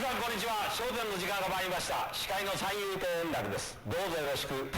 さんこんにちは。笑点の時間が参りました。司会の三遊亭円楽です。どうぞよろしく。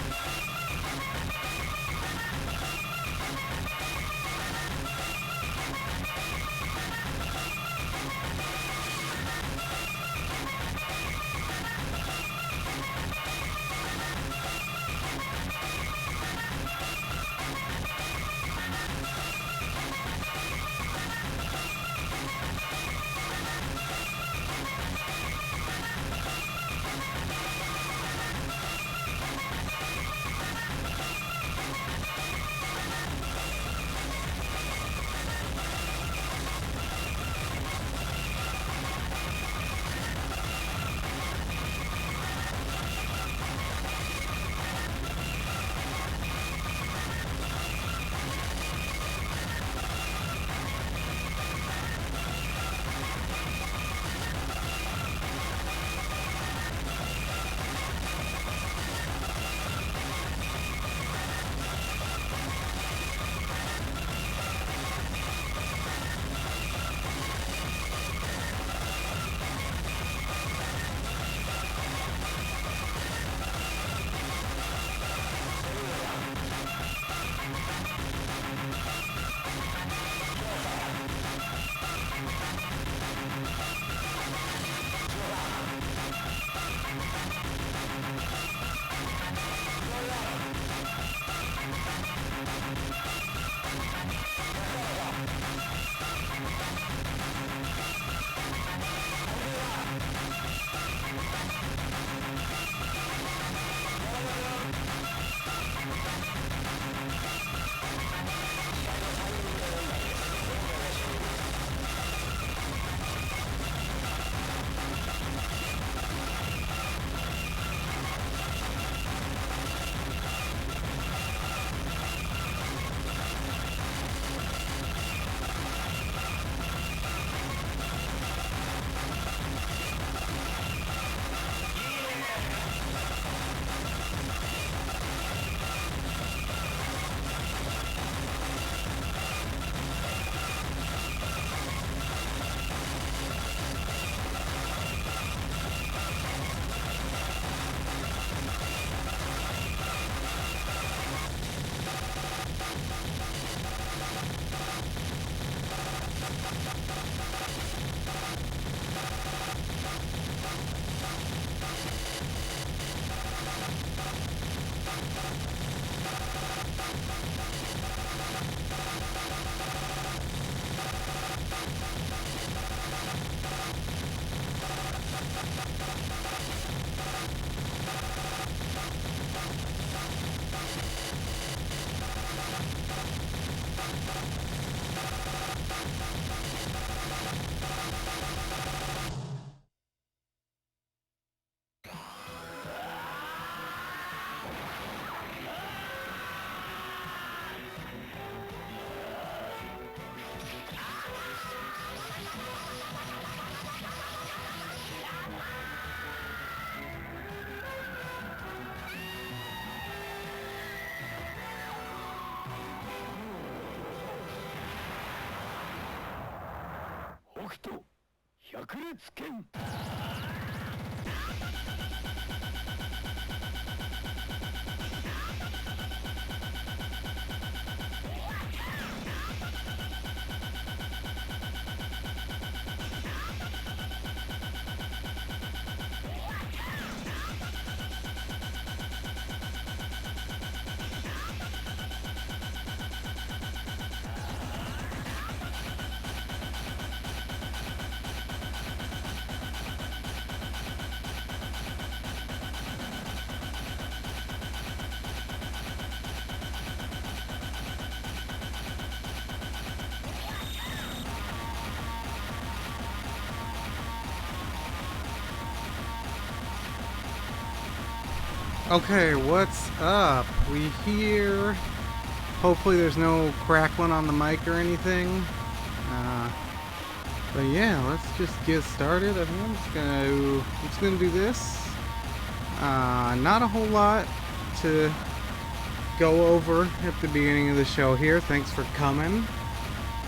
北斗百裂拳。Okay, what's up? We here. Hopefully there's no crackling on the mic or anything. But yeah, let's just get started. I think I'm just gonna do this. Not a whole lot to go over at the beginning of the show here. Thanks for coming,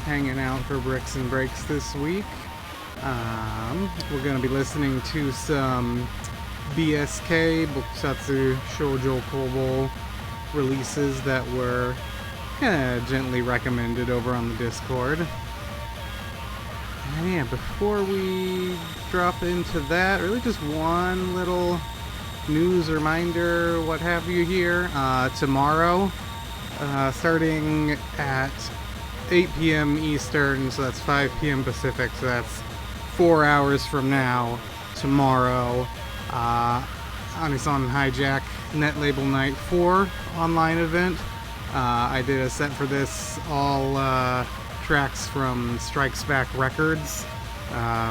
hanging out for Bricks and Breaks this week. We're going to be listening to some BSK,撲殺少女工房releases that were kind of gently recommended over on the Discord. And yeah, before we drop into that, really just one little news reminder, what have you here. Tomorrow, starting at 8 p.m. Eastern, so that's 5 p.m. Pacific, so that's 4 hours from now, tomorrow, Onisan Hijack Net Label Night 4 online event. I did a set for this, all tracks from Strikes Back Records,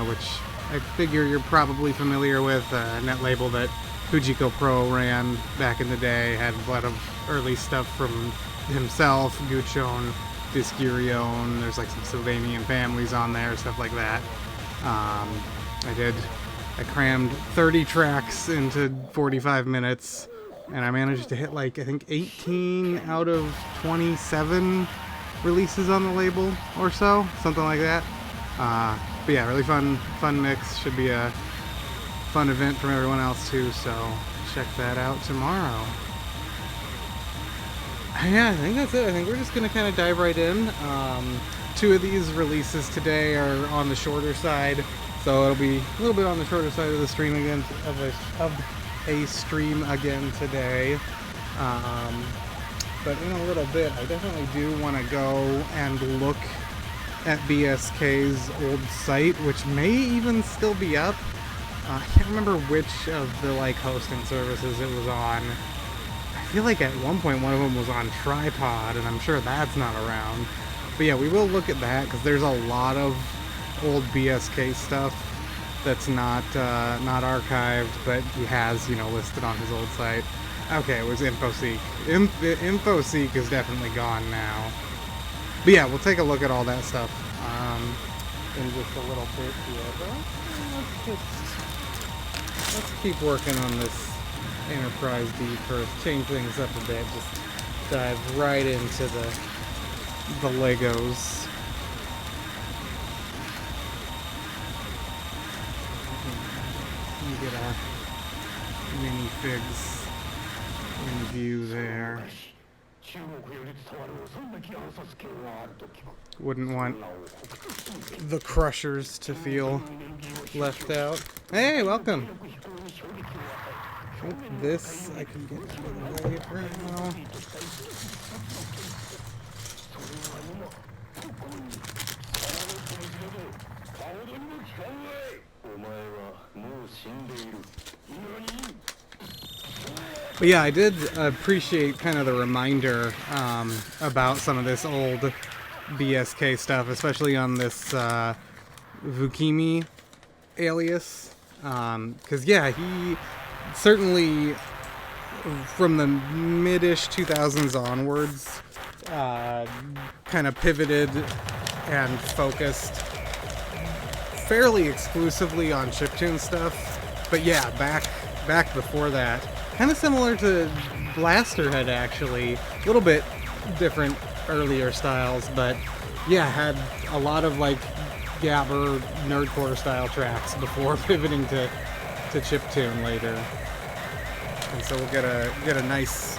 which I figure you're probably familiar with, a net label that Fujiko Pro ran back in the day, had a lot of early stuff from himself, Guchon, Discurion, there's like some Sylvanian families on there, stuff like that. I crammed 30 tracks into 45 minutes, and I managed to hit like, I think 18 out of 27 releases on the label or so, something like that. But yeah, really fun mix, should be a fun event from everyone else too, so check that out tomorrow. Yeah, I think that's it. I think we're just going to kind of dive right in. Two of these releases today are on the shorter side, so it'll be a little bit on the shorter side of the stream again, of a stream again today. But in a little bit, I definitely do want to go and look at BSK's old site, which may even still be up. I can't remember which of the like hosting services it was on. I feel like at one point one of them was on Tripod, and I'm sure that's not around. But yeah, we will look at that, because there's a lot of old BSK stuff that's not archived, but he has, you know, listed on his old site. Okay, it was InfoSeek. InfoSeek is definitely gone now. But yeah, we'll take a look at all that stuff in just a little bit here. Let's keep working on this Enterprise D first. Change things up a bit. Just dive right into the Legos. You get a minifigs in view there. Wouldn't want the crushers to feel left out. Hey, welcome! I think this I can get out of the way for now. But yeah, I did appreciate kind of the reminder about some of this old BSK stuff, especially on this Vukimi alias. Because yeah, he certainly from the mid-ish 2000s onwards kind of pivoted and focused fairly exclusively on chiptune stuff. But yeah, back before that, kind of similar to Blasterhead actually, a little bit different earlier styles, but yeah, had a lot of like gabber nerdcore style tracks before pivoting to chiptune later. And so we'll get a nice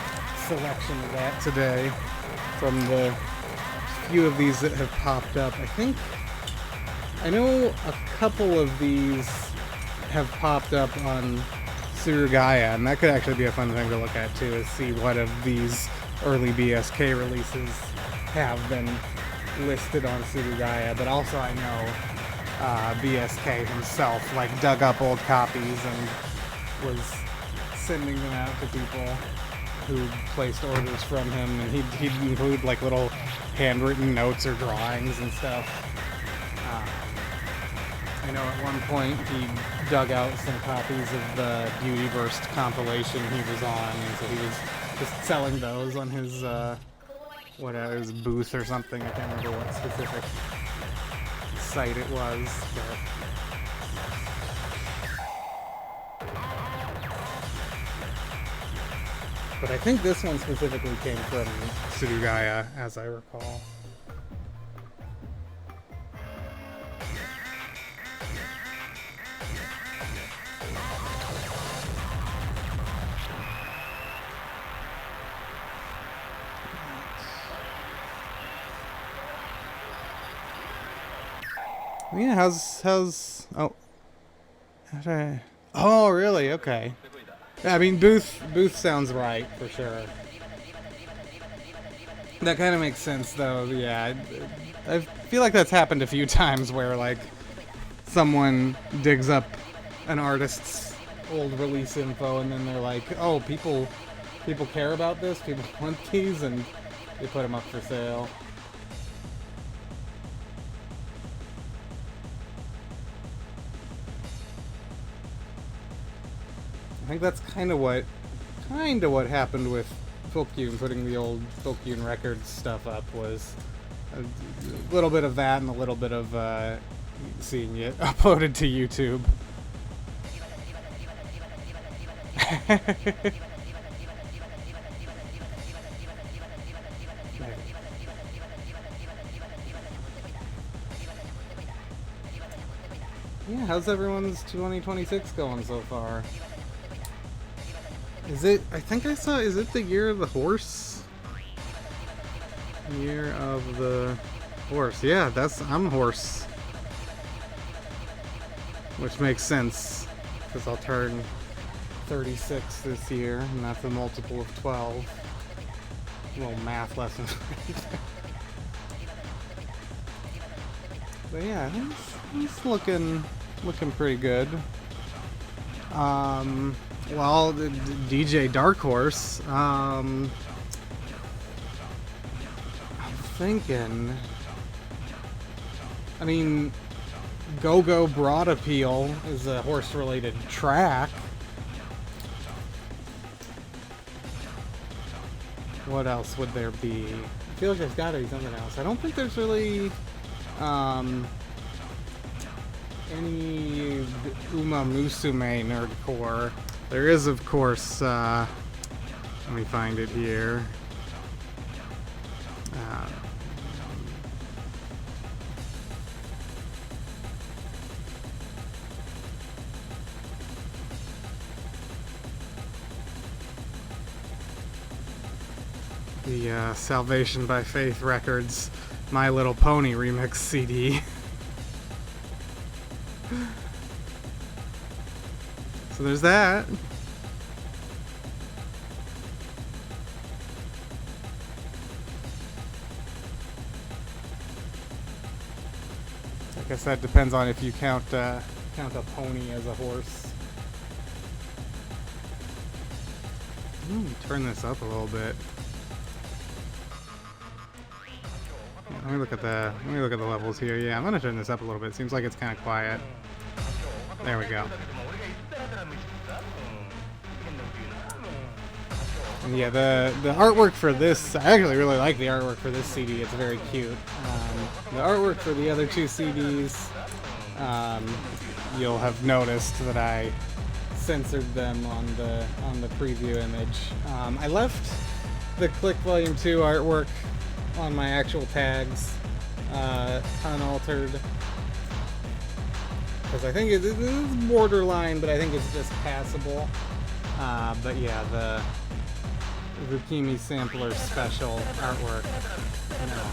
selection of that today from the few of these that have popped up. I know a couple of these have popped up on Surugaya, and that could actually be a fun thing to look at too, is see what of these early BSK releases have been listed on Surugaya. But also I know BSK himself like dug up old copies and was sending them out to people who placed orders from him, and he'd include like little handwritten notes or drawings and stuff. I know at one point he dug out some copies of the Beauty Burst compilation he was on, and so he was just selling those on his his booth or something. I can't remember what specific site it was, but I think this one specifically came from Surugaya, as I recall. Yeah, how's oh, really? Okay. I mean, Booth sounds right for sure. That kind of makes sense, though. Yeah, I feel like that's happened a few times where like someone digs up an artist's old release info and then they're like, "Oh, people care about this. People want these," and they put them up for sale. I think that's kind of what happened with Folkyun, putting the old Folkyun Records stuff up, was a little bit of that and a little bit of seeing it uploaded to YouTube. Yeah, how's everyone's 2026 going so far? Is it, I think I saw, is it the year of the horse? Year of the horse. Yeah, I'm horse. Which makes sense, because I'll turn 36 this year, and that's a multiple of 12. A little math lesson. But yeah, it's looking pretty good. Well, the DJ Dark Horse, I'm thinking, I mean, Go-Go Broad Appeal is a horse-related track. What else would there be? I feel like there's gotta be something else. I don't think there's really, any Uma Musume nerdcore. There is, of course, let me find it here. The Salvation by Faith Records My Little Pony remix CD. So there's that. I guess that depends on if you count a pony as a horse. Turn this up a little bit. Let me look at the levels here. Yeah, I'm gonna turn this up a little bit. Seems like it's kind of quiet. There we go. And yeah, the artwork for this, I actually really like the artwork for this CD. It's very cute. The artwork for the other two CDs, you'll have noticed that I censored them on the preview image. I left the Click Volume 2 artwork on my actual tags unaltered, because I think it is borderline, but I think it's just passable. But yeah, the Vkimi Sampler Special artwork, no.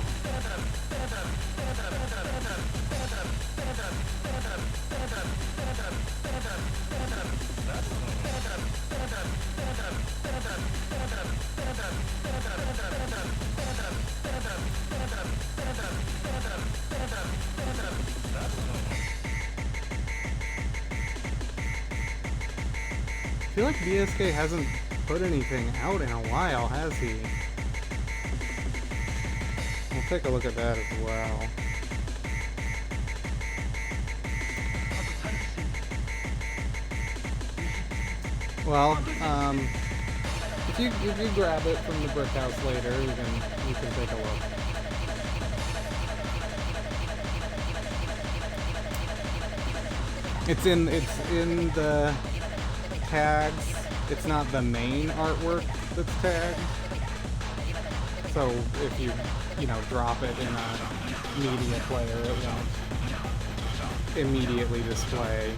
I feel like BSK hasn't put anything out in a while, has he? We'll take a look at that as well. Well, if you grab it from the brick house later, you can take a look. It's in the tags. It's not the main artwork that's tagged. So if you drop it in a media player, it won't immediately display.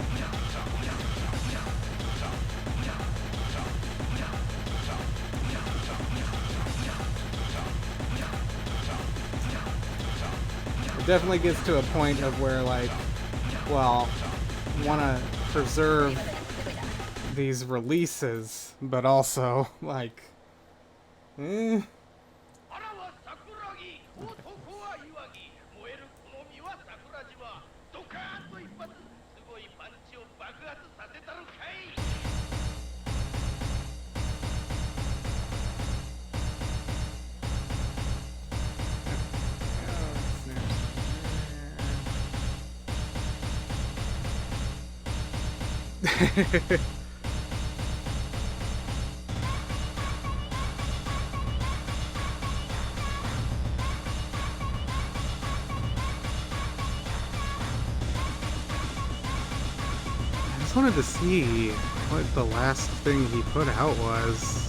It definitely gets to a point of where, like, well, want to preserve these releases, but also, like, I just wanted to see what the last thing he put out was.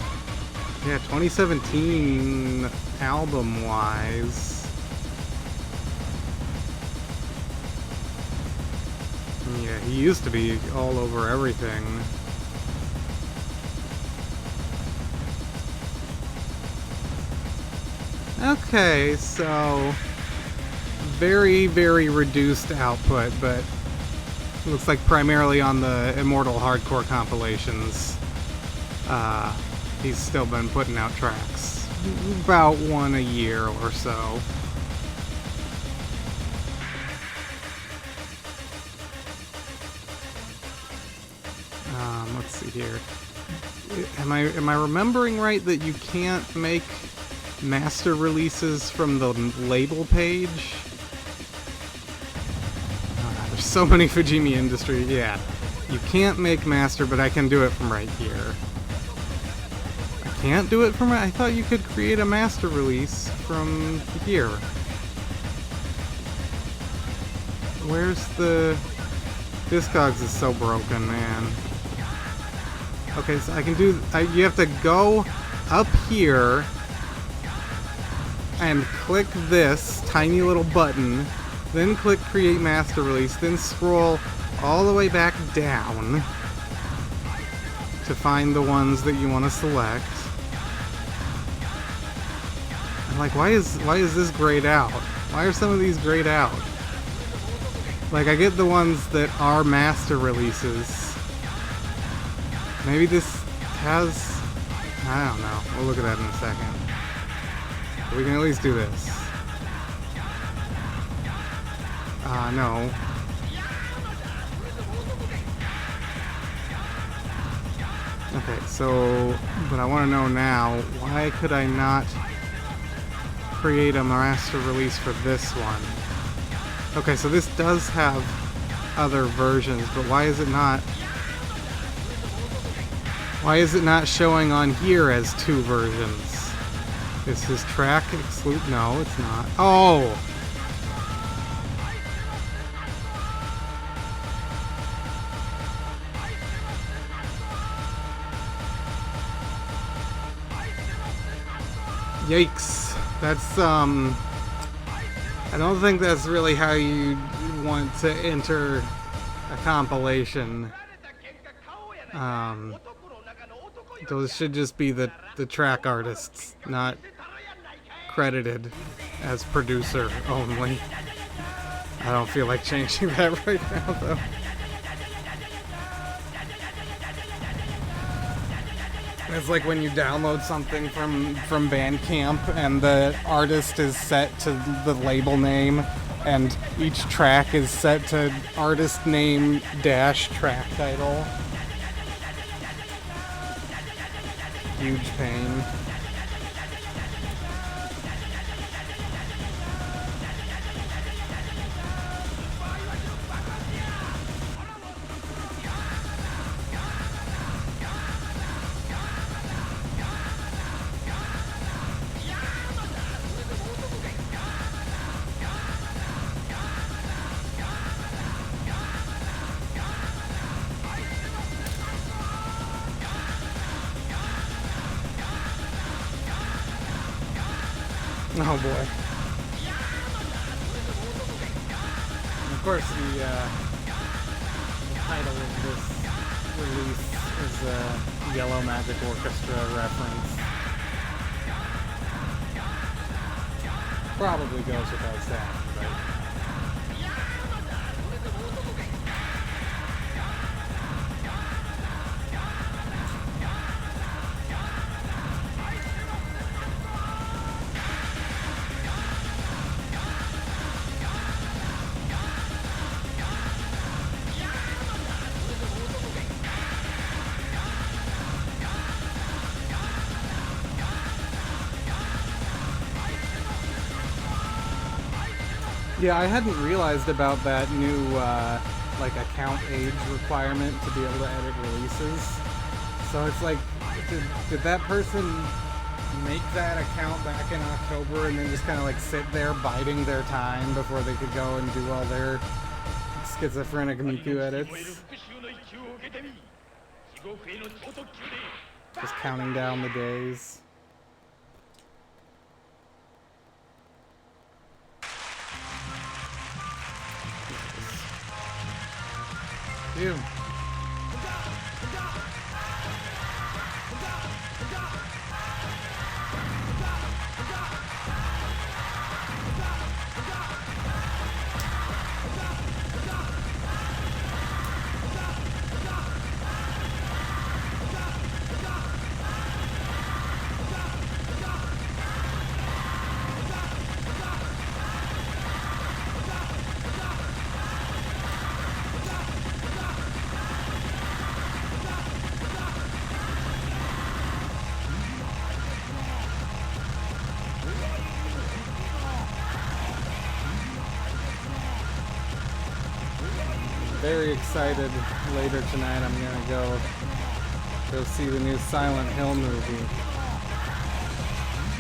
Yeah, 2017 album-wise. Yeah, he used to be all over everything. Okay, so very, very reduced output, but looks like primarily on the Immortal Hardcore compilations. He's still been putting out tracks. About one a year or so. Let's see here. Am I remembering right that you can't make master releases from the label page? There's so many Fujimi Industry. Yeah, you can't make master, but I can do it from right here. I can't do it from right. I thought you could create a master release from here. Where's the Discogs is so broken, man. Okay, so I can do. You have to go up here and click this tiny little button, then click Create Master Release, then scroll all the way back down to find the ones that you want to select. I'm like, why is this grayed out? Why are some of these grayed out? Like, I get the ones that are master releases. Maybe this has... I don't know. We'll look at that in a second. We can at least do this. No. Okay, so... But I want to know now, why could I not create a master release for this one? Okay, so this does have other versions, but why is it not... Why is it not showing on here as two versions? Is his track exclude? No, it's not. Oh! Yikes. That's, I don't think that's really how you want to enter a compilation. Those should just be the track artists, not credited as producer only. I don't feel like changing that right now, though. It's like when you download something from Bandcamp and the artist is set to the label name and each track is set to artist name dash track title. Huge pain. Oh boy. And of course the title of this release is a Yellow Magic Orchestra reference. Probably goes without saying, but... Yeah, I hadn't realized about that new like account age requirement to be able to edit releases. So it's like, did that person make that account back in October and then just kind of like sit there biding their time before they could go and do all their schizophrenic Miku edits? Just counting down the days. Phew. Very excited. Later tonight I'm gonna go see the new Silent Hill movie.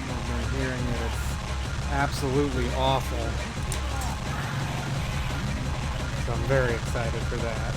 I've been hearing that it's absolutely awful. So I'm very excited for that.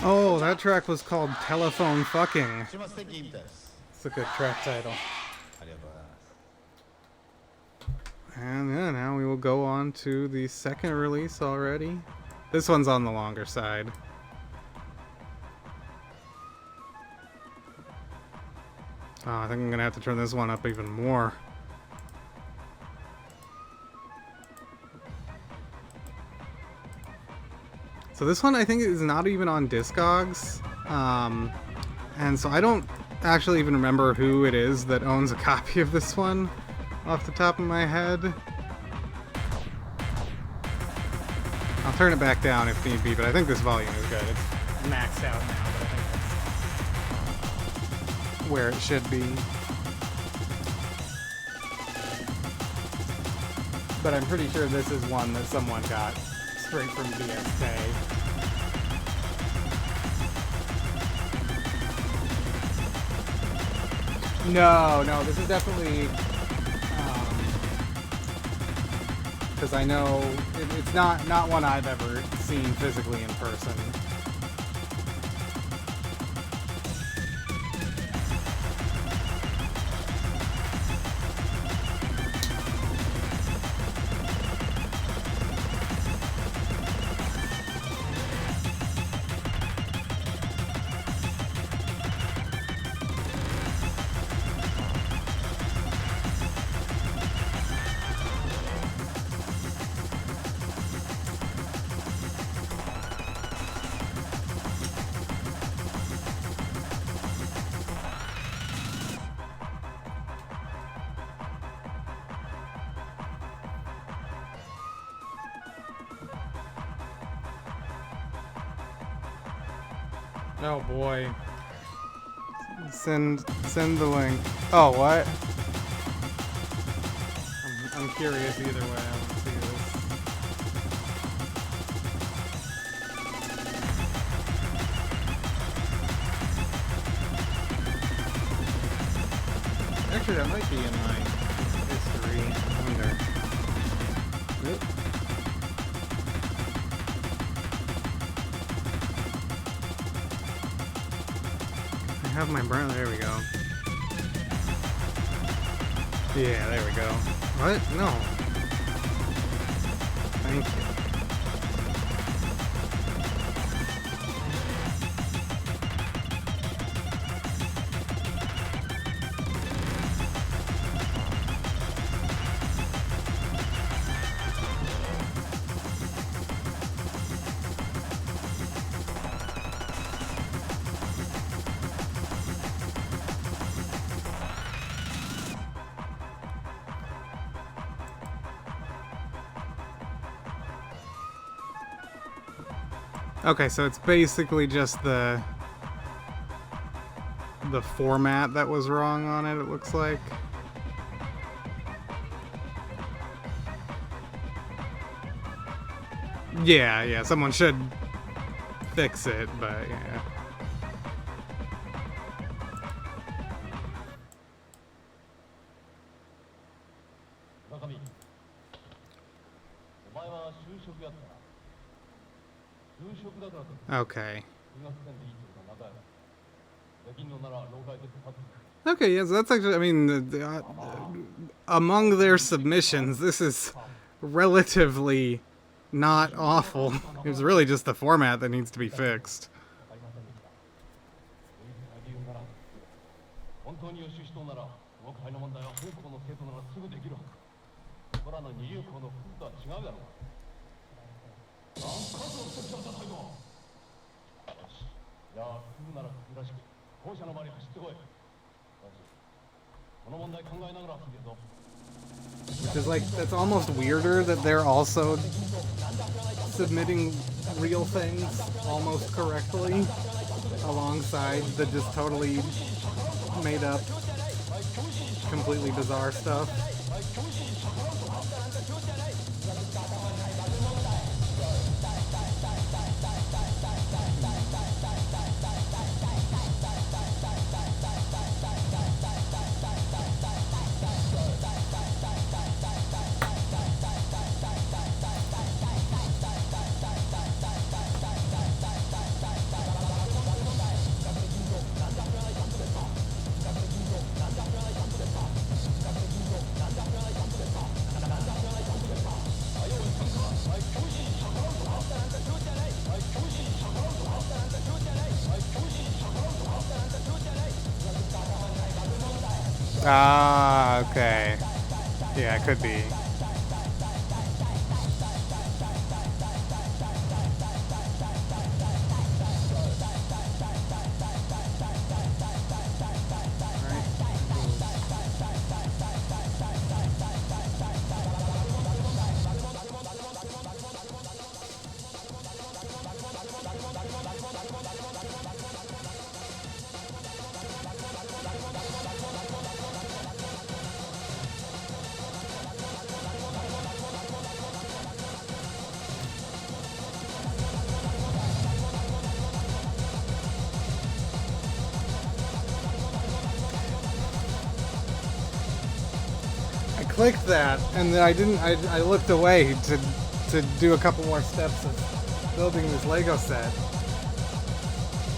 Oh, that track was called Telephone Fucking. It's a good track title. And yeah, now we will go on to the second release already. This one's on the longer side. Oh, I think I'm gonna have to turn this one up even more. So this one I think is not even on Discogs, and so I don't actually even remember who it is that owns a copy of this one off the top of my head. I'll turn it back down if need be, but I think this volume is good. It's maxed out now, but I think that's where it should be. But I'm pretty sure this is one that someone got straight from BSK. No, this is definitely, because I know it's not one I've ever seen physically in person. Oh boy. Send the link. Oh, what? I'm curious either way. I want to see this. Actually, that might be in my history. I wonder. Nope. I have my brown. There we go. Yeah, there we go. What? No. Thank you. Okay, so it's basically just the format that was wrong on it, it looks like. Yeah, someone should fix it, but yeah. Okay. Okay, yes, that's actually, I mean, among their submissions, this is relatively not awful. It's really just the format that needs to be fixed. Which is like, that's almost weirder that they're also submitting real things almost correctly alongside the just totally made up, completely bizarre stuff. Ah, okay. Yeah, it could be. Clicked that, and then I looked away to do a couple more steps of building this Lego set.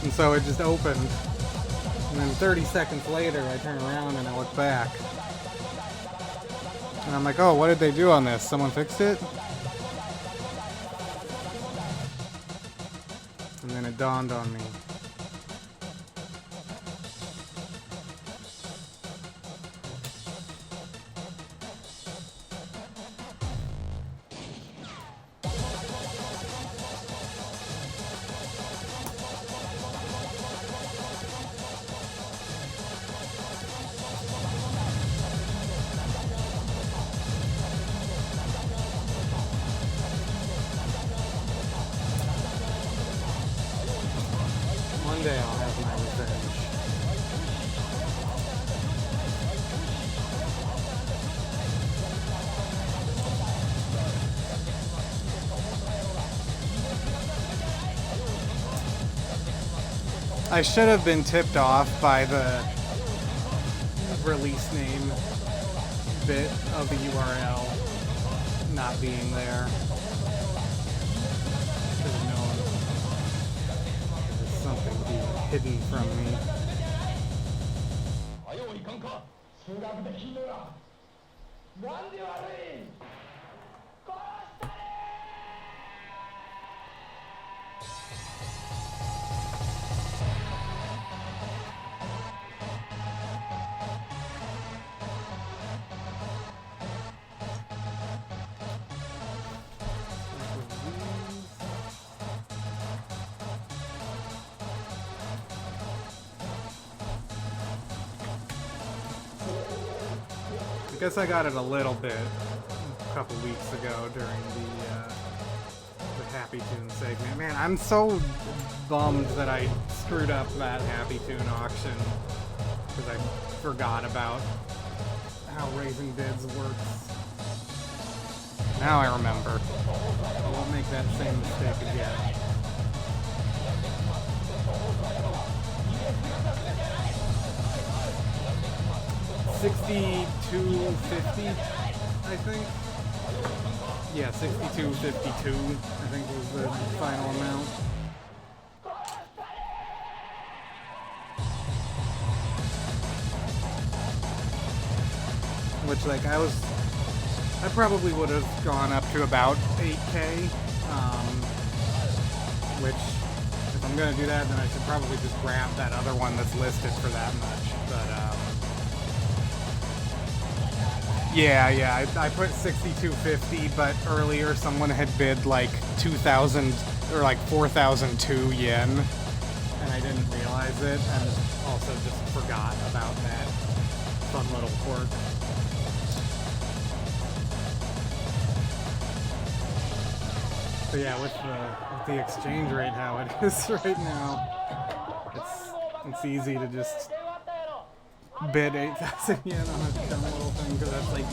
And so it just opened. And then 30 seconds later, I turn around and I look back. And I'm like, oh, what did they do on this? Someone fixed it? And then it dawned on me. Someday I'll have my revenge. I should have been tipped off by the release name bit of the URL not being there. Should have known there's something being hidden from me. I guess I got it a little bit a couple weeks ago during the Happy Tune segment. Man, I'm so bummed that I screwed up that Happy Tune auction because I forgot about how raising bids works. Now I remember. I won't make that same mistake again. $62.50, I think. Yeah, $62.52, I think was the final amount. Which, like, I probably would have gone up to about 8K, which, if I'm gonna do that, then I should probably just grab that other one that's listed for that much, but, yeah, I put 62.50, but earlier someone had bid like 2,000 or like 4,002 yen, and I didn't realize it, and also just forgot about that fun little quirk. So yeah, with the exchange rate how it is right now, it's easy to just bid 8,000 yen on a dumb little thing, because that's like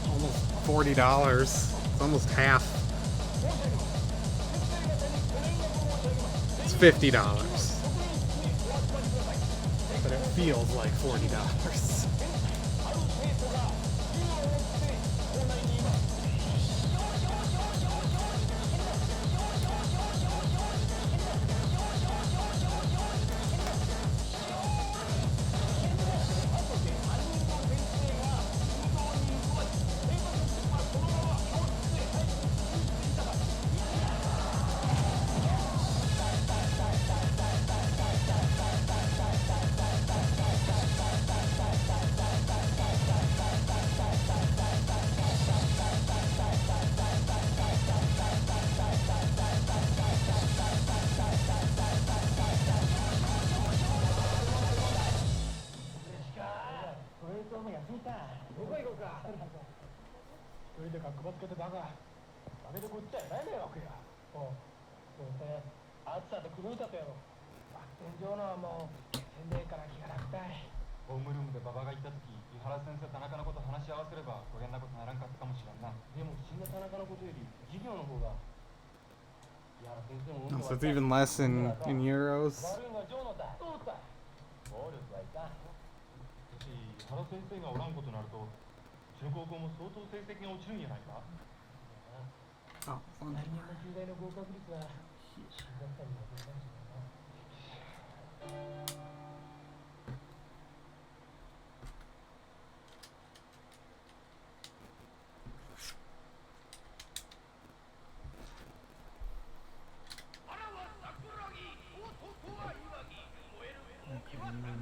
almost $40. It's almost half. It's $50. But it feels like $40. So it's even less in euros. Oh,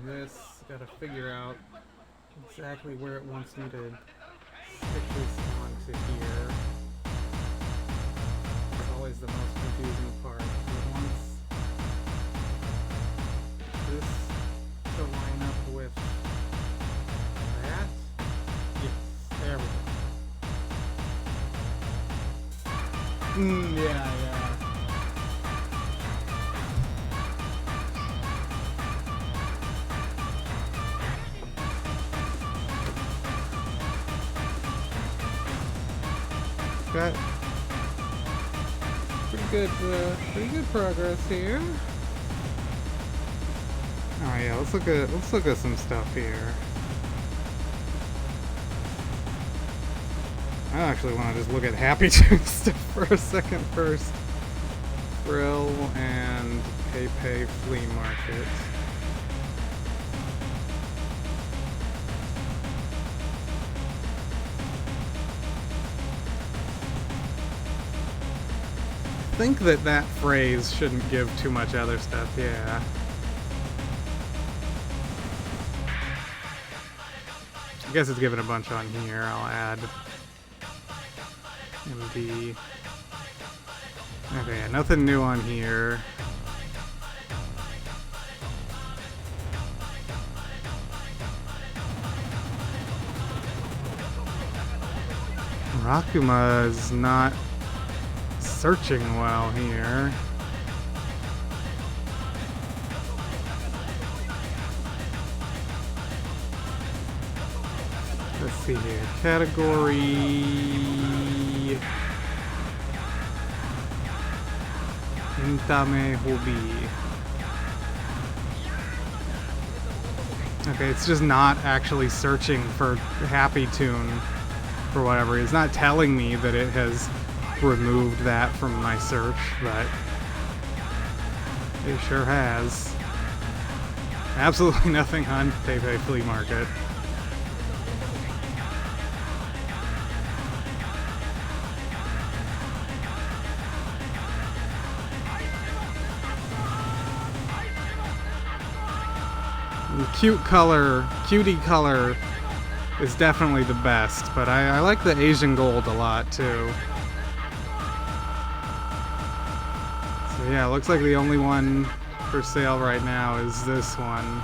this, gotta figure out exactly where it wants me to stick this onto here. It's always the most confusing part. It wants this to line up with that. Yes, there we go. Yeah. got pretty good progress here. Oh yeah, let's look at some stuff here. I actually want to just look at Happy Tune stuff for a second first. Frill and Pepe Flea Market. I think that phrase shouldn't give too much other stuff, yeah. I guess it's given a bunch on here. I'll add MD. Okay, yeah, nothing new on here. Rakuma's not searching well here. Let's see here. Category... Intame Hobby. Okay, it's just not actually searching for Happy Tune for whatever. It's not telling me that it has removed that from my search, but it sure has. Absolutely nothing on Pepe Flea Market. Cutie color is definitely the best, but I like the Asian gold a lot too. So yeah, looks like the only one for sale right now is this one.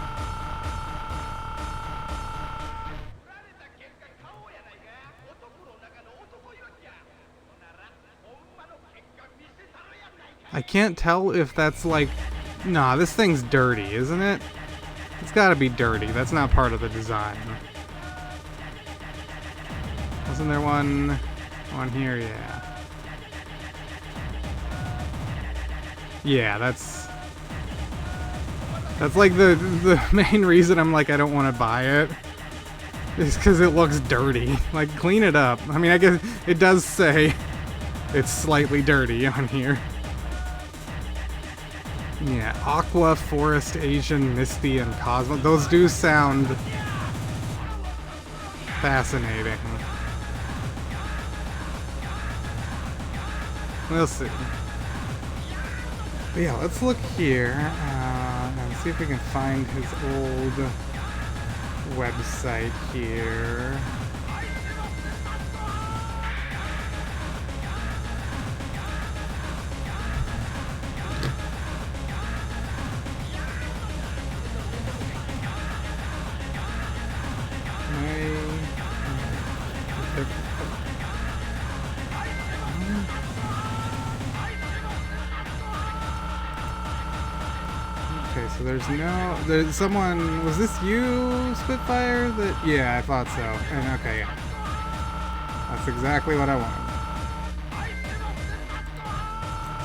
I can't tell if that's like... Nah, this thing's dirty, isn't it? It's gotta be dirty. That's not part of the design. Wasn't there one here? Yeah. Yeah, that's like the main reason I'm like I don't want to buy it. Is because it looks dirty. Like, clean it up. I mean, I guess it does say it's slightly dirty on here. Yeah, Aqua, Forest, Asian, Misty, and Cosmo. Those do sound fascinating. We'll see. But yeah, let's look here and see if we can find his old website here. So there's someone, was this you, Spitfire? Yeah, I thought so. And okay, yeah. That's exactly what I wanted.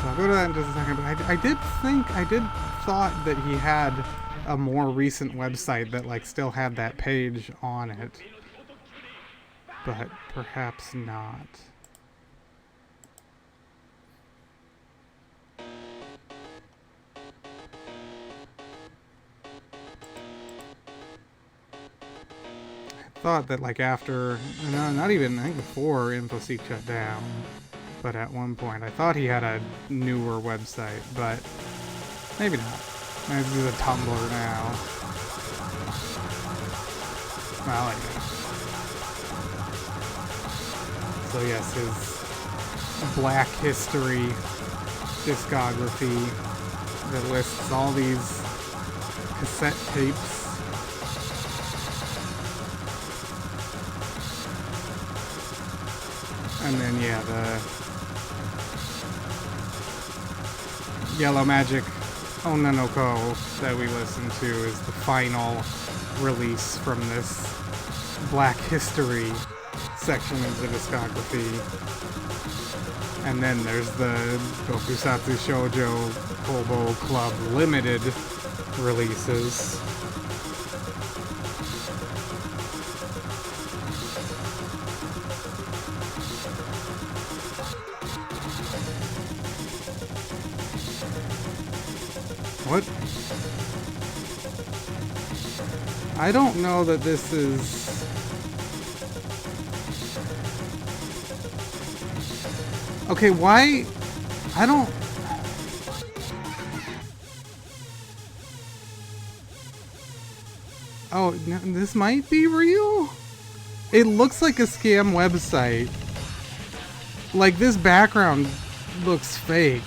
So I'll go to that in just a second, but I did thought that he had a more recent website that like still had that page on it. But perhaps not. Thought that like after, no, not even, I think before InfoSeek shut down, but at one point I thought he had a newer website, but maybe not. Maybe this is a Tumblr now. Well, I guess. So yes, his Black History discography that lists all these cassette tapes. And then, yeah, the Yellow Magic Onnanoko that we listened to is the final release from this Black History section of the discography. And then there's the撲殺少女工房Club limited releases. What? I don't know that this is... Okay, why? I don't... Oh, no, this might be real? It looks like a scam website. Like, this background looks fake.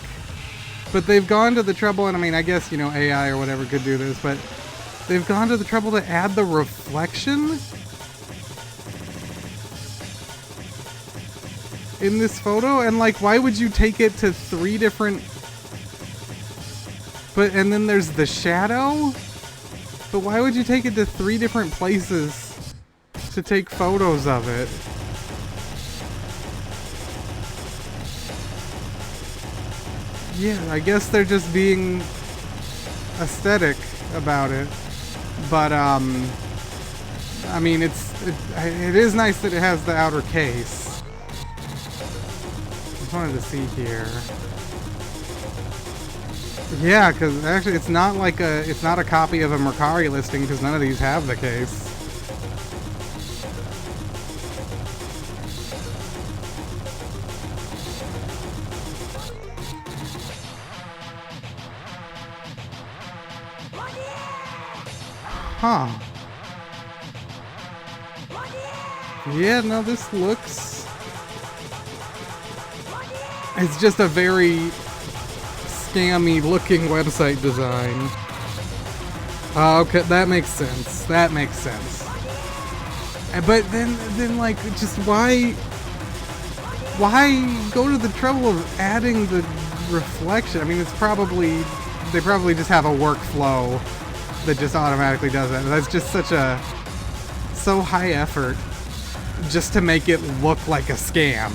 But they've gone to the trouble, and I mean, I guess, you know, AI or whatever could do this, but they've gone to the trouble to add the reflection in this photo, and like, why would you take it to 3 different... and then there's the shadow? But why would you take it to 3 different places to take photos of it? Yeah, I guess they're just being aesthetic about it. But, I mean, it is nice that it has the outer case. I wanted to see here. Yeah, because actually it's not like it's not a copy of a Mercari listing, because none of these have the case. Huh. Yeah, no, this looks... It's just a very scammy looking website design. Okay, that makes sense. That makes sense. But then like, just why go to the trouble of adding the reflection? I mean, it's probably, they probably just have a workflow that just automatically does that. That's just so high effort just to make it look like a scam.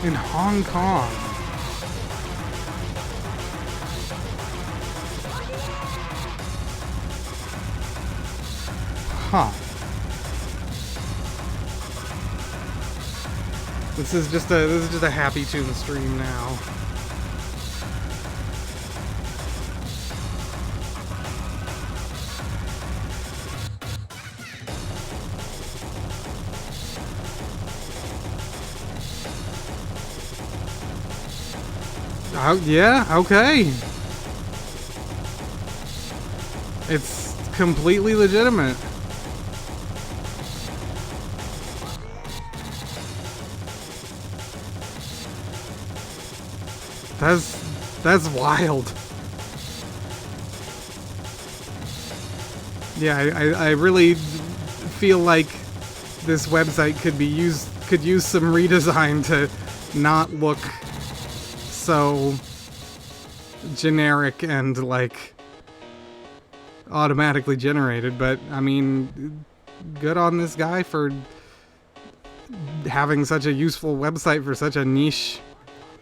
In Hong Kong. Huh. This is just a Happy Tune stream now. Oh, yeah, okay. It's completely legitimate. That's wild. Yeah, I really feel like this website could use some redesign to not look so generic and like automatically generated. But I mean, good on this guy for having such a useful website for such a niche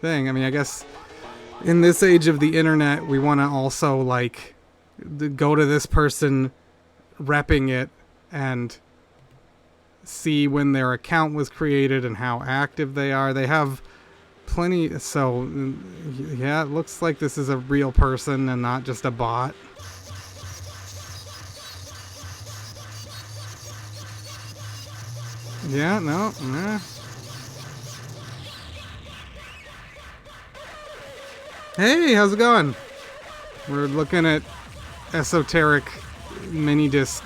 thing. I mean, I guess in this age of the internet, we want to also like go to this person repping it and see when their account was created and how active they are. They have plenty, so yeah, it looks like this is a real person and not just a bot. Yeah, no, nah. Hey, how's it going? We're looking at esoteric mini disc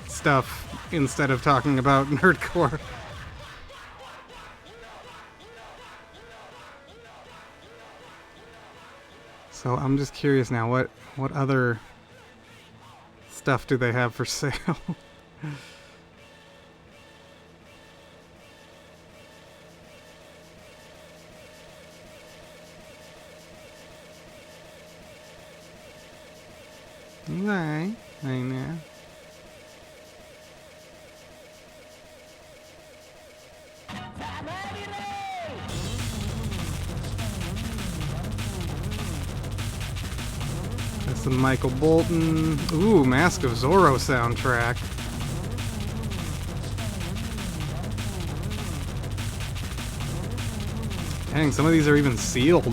stuff instead of talking about nerdcore. So I'm just curious now, what other stuff do they have for sale? Okay, I know. That's the Michael Bolton. Ooh, Mask of Zorro soundtrack. Dang, some of these are even sealed.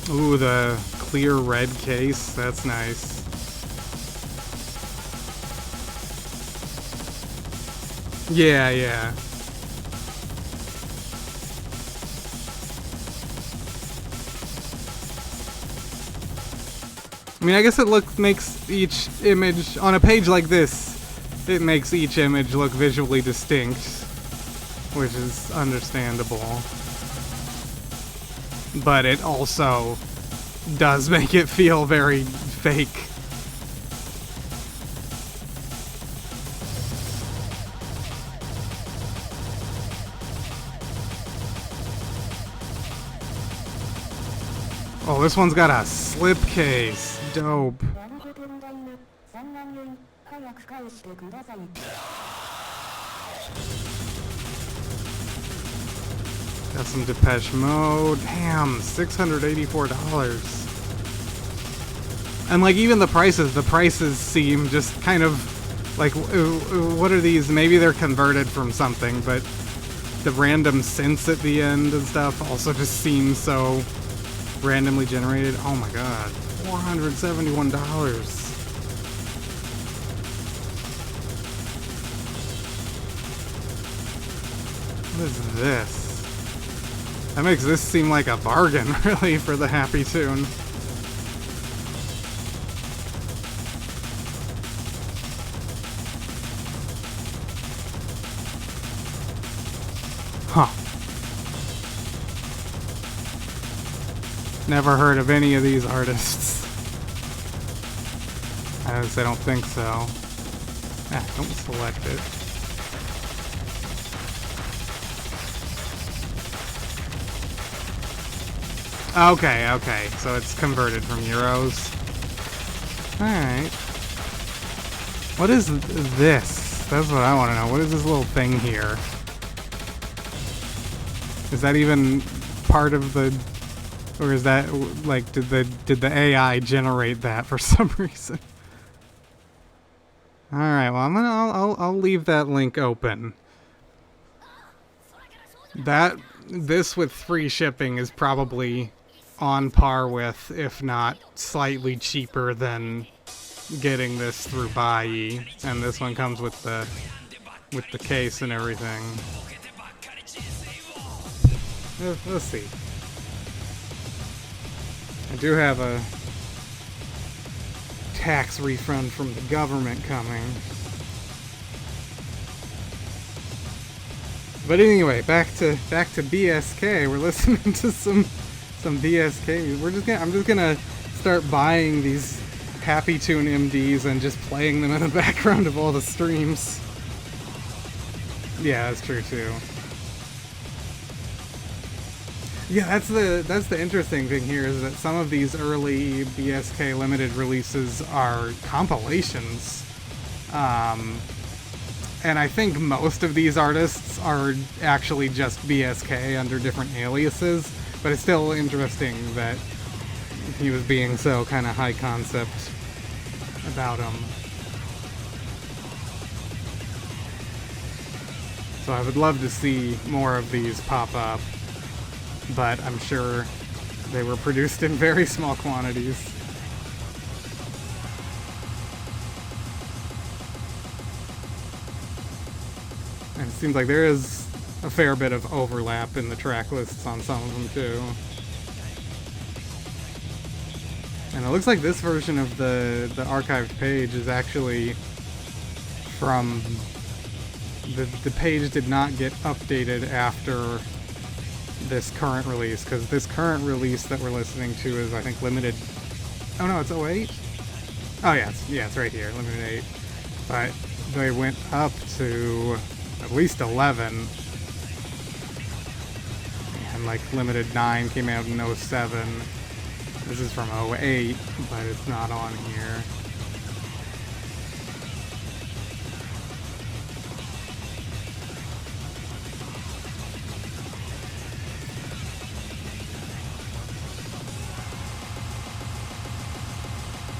Ooh, the clear red case. That's nice. Yeah, yeah. I mean, I guess it makes each image on a page like this, it makes each image look visually distinct, which is understandable. But it also does make it feel very fake. Oh, this one's got a slipcase. Dope. Got some Depeche Mode. Damn, $684. And like even the prices seem just kind of like, what are these? Maybe they're converted from something, but the random synths at the end and stuff also just seem so randomly generated. Oh my god, $471. What is this? That makes this seem like a bargain, really, for the Happy Tune. Huh. Never heard of any of these artists. I don't think so. Ah, don't select it. Okay, okay, so it's converted from euros. Alright. What is this? That's what I want to know. What is this little thing here? Is that even part of the... Or is that, like, did the AI generate that for some reason? Alright, well, I'll leave that link open. This with free shipping is probably on par with, if not slightly cheaper than getting this through Buyee. And this one comes with the case and everything. Let's see. I do have a tax refund from the government coming. But anyway, back to BSK. We're listening to some BSK. I'm just gonna start buying these Happy Tune MDs and just playing them in the background of all the streams. Yeah, that's true too. Yeah, that's the interesting thing here, is that some of these early BSK limited releases are compilations. And I think most of these artists are actually just BSK under different aliases, but it's still interesting that he was being so kind of high concept about them. So I would love to see more of these pop up, but I'm sure they were produced in very small quantities. And it seems like there is a fair bit of overlap in the track lists on some of them too. And it looks like this version of the archived page is actually from... The page did not get updated after this current release, because this current release that we're listening to is, I think, limited. Oh no, it's 08? Oh yeah, it's right here, limited 8. But they went up to at least 11. And like limited 9 came out in 07. This is from 08, but it's not on here.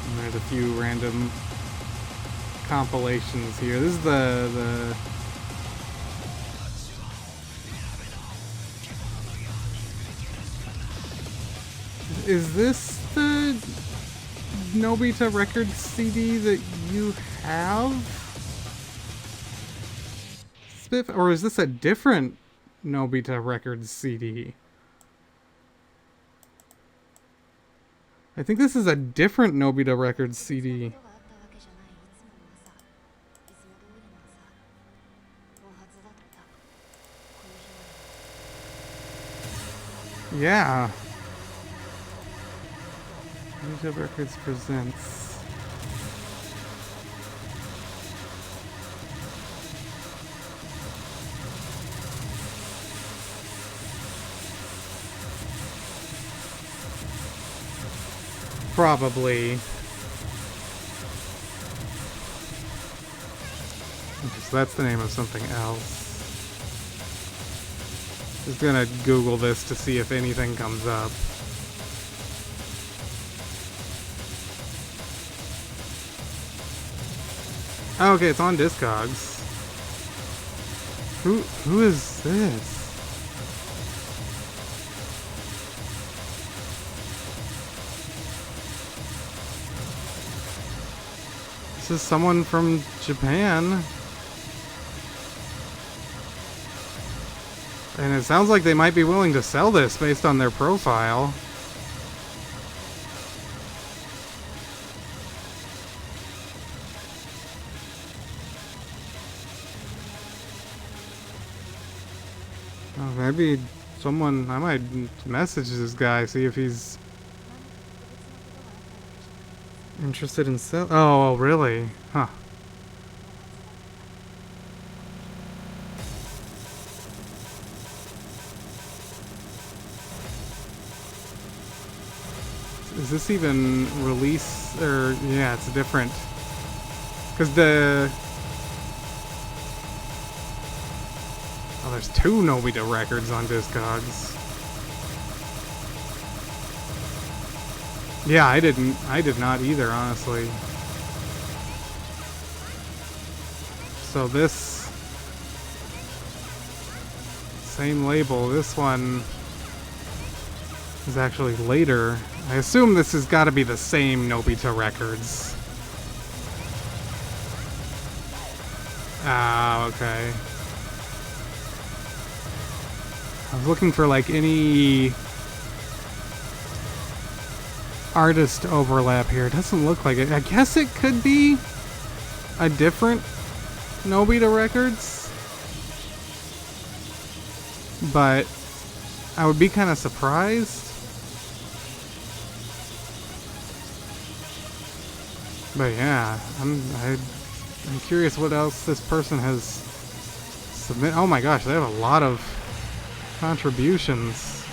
And there's a few random compilations here. This is the Is this the Nobita Records CD that you have? Spiff? Or is this a different Nobita Records CD? I think this is a different Nobita Records CD. Yeah. Nobita Records presents. Probably. So that's the name of something else. Just gonna Google this to see if anything comes up. Oh, okay, it's on Discogs. Who is this? This is someone from Japan. And it sounds like they might be willing to sell this based on their profile. Oh, maybe someone... I might message this guy, see if he's interested in sell... Oh, really? Huh. Is this even release, or, yeah, it's different. Because the... Oh, there's 2 Nobita records on Discogs. Yeah, I did not either, honestly. So this... Same label, this one is actually later. I assume this has got to be the same Nobita records. Ah, okay. I was looking for like any artist overlap here. It doesn't look like it. I guess it could be a different Nobita records, but I would be kind of surprised. But yeah, I'm curious what else this person has submitted. Oh my gosh, they have a lot of contributions.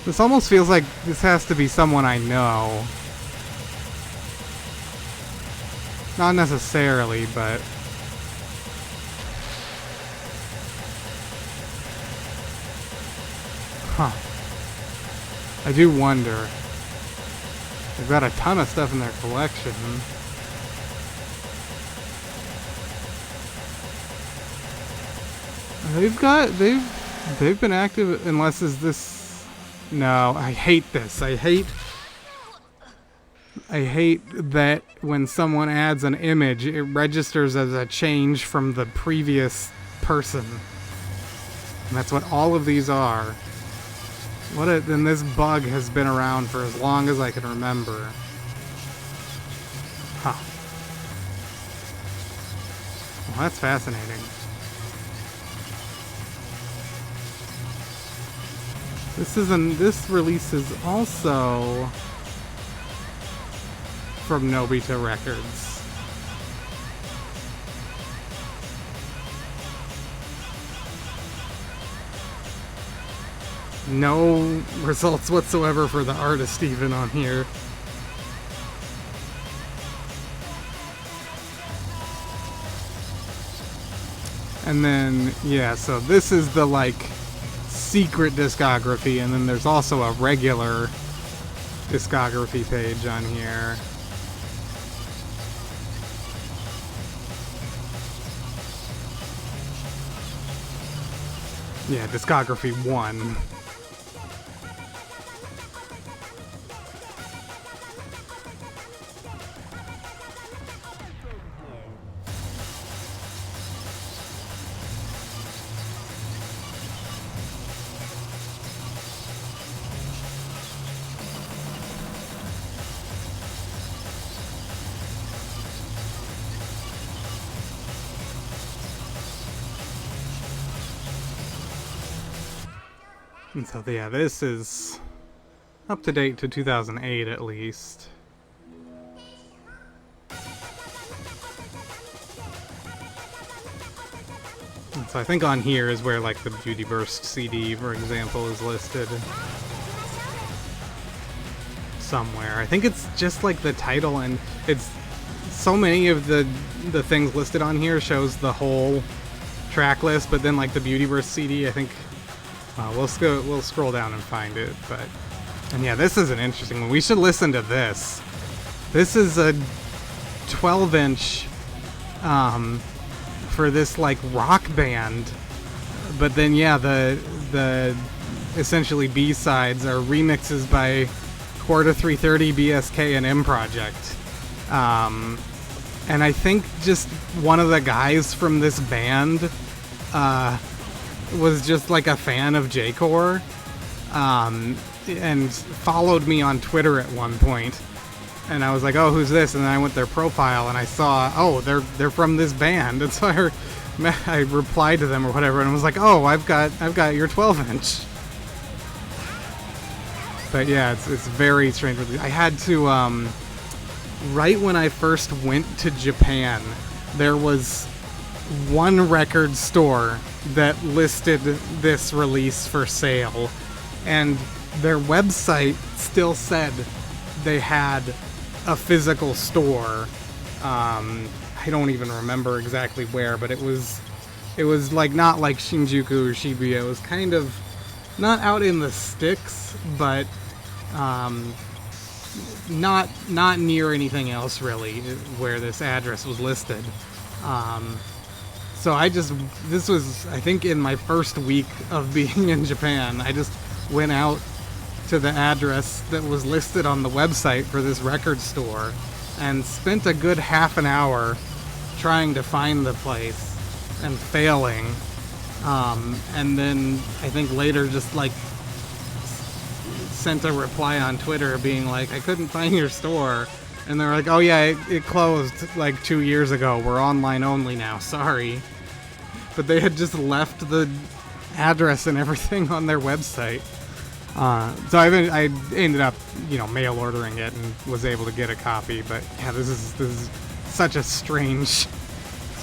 This almost feels like this has to be someone I know. Not necessarily, but... Huh. I do wonder. They've got a ton of stuff in their collection. They've been active, unless is this... No, I hate this. I hate that when someone adds an image, it registers as a change from the previous person. And that's what all of these are. And this bug has been around for as long as I can remember. Huh. Well, that's fascinating. This release is also from Nobita Records. No results whatsoever for the artist even on here. And then, yeah, so this is the, like, secret discography, and then there's also a regular discography page on here. Yeah, discography 1. And so, yeah, this is up to date to 2008 at least. And so I think on here is where, like, the Beauty Burst CD, for example, is listed somewhere. I think it's just, like, the title, and it's so many of the things listed on here shows the whole track list, but then, like, the Beauty Burst CD, I think... we'll scroll down and find it, but... And yeah, this is an interesting one. We should listen to this. This is a 12-inch, for this, like, rock band. But then, yeah, the essentially B-sides are remixes by Quarter 330, BSK, and M Project. And I think just one of the guys from this band, was just like a fan of J-Core, and followed me on Twitter at one point, and I was like, oh, who's this? And then I went to their profile and I saw, oh, they're from this band, and so I replied to them or whatever, and I was like, oh, I've got your 12-inch. But yeah, it's very strange. I had to, right when I first went to Japan, there was one record store that listed this release for sale, and their website still said they had a physical store. I don't even remember exactly where, but it was like not like Shinjuku or Shibuya. It was kind of not out in the sticks, but not near anything else really where this address was listed. So this was, I think, in my first week of being in Japan, I just went out to the address that was listed on the website for this record store and spent a good half an hour trying to find the place and failing. And then I think later just, like, sent a reply on Twitter being like, I couldn't find your store. And they're like, oh yeah, it closed like 2 years ago. We're online only now. Sorry. But they had just left the address and everything on their website. So I ended up, mail ordering it and was able to get a copy. But yeah, this is such a strange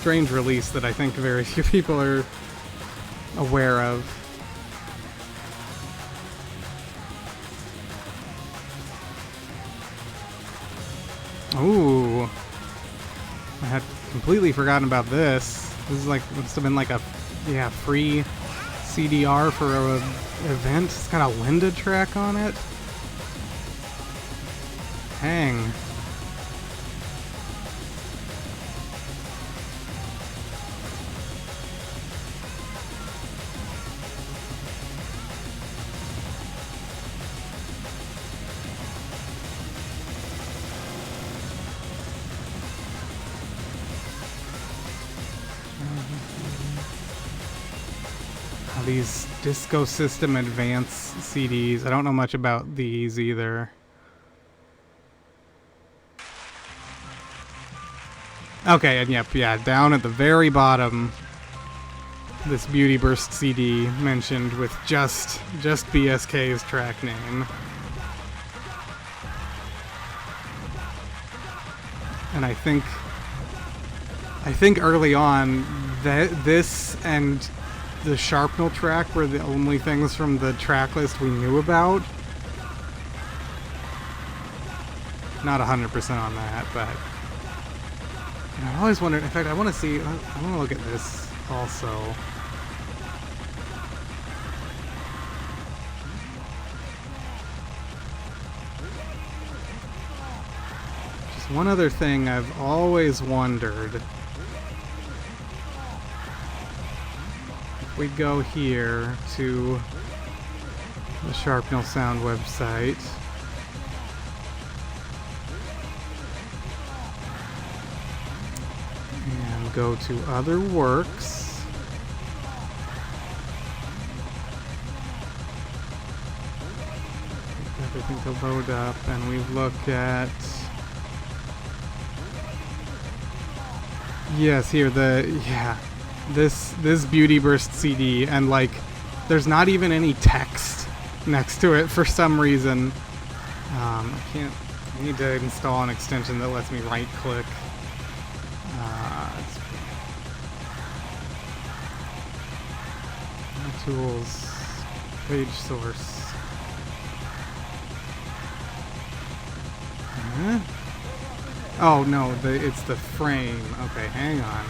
release that I think very few people are aware of. Ooh, I had completely forgotten about this. This is like, must have been like a, free CDR for a event. It's got a Linda track on it. Hang. These Disco System Advance CDs. I don't know much about these either. Okay, and yep, yeah, down at the very bottom, this Beauty Burst CD mentioned with just BSK's track name. And I think early on that this and the Sharpnel track were the only things from the track list we knew about. Not 100% on that, but I always wondered. In fact, I want to look at this also. Just one other thing I've always wondered. If we go here to the Sharpnel Sound website. And go to other works. Everything to load up, and we look at. Yes, here this Beauty Burst CD, and like there's not even any text next to it for some reason. I need to install an extension that lets me right click. Tools, page source. Oh no, it's the frame. Okay, hang on.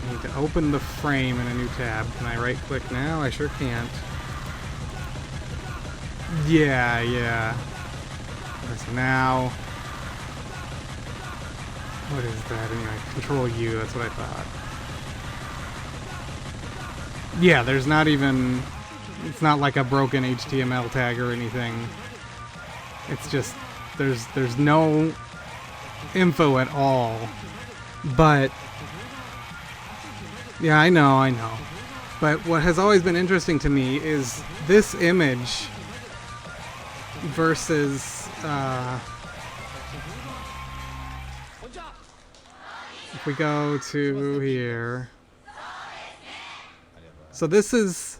I need to open the frame in a new tab. Can I right click now? I sure can't. Yeah. Okay, so now, what is that anyway? Control U, that's what I thought. Yeah, there's not even, it's not like a broken HTML tag or anything. It's just, there's no info at all. But, yeah, I know. But what has always been interesting to me is this image versus, if we go to here. So this is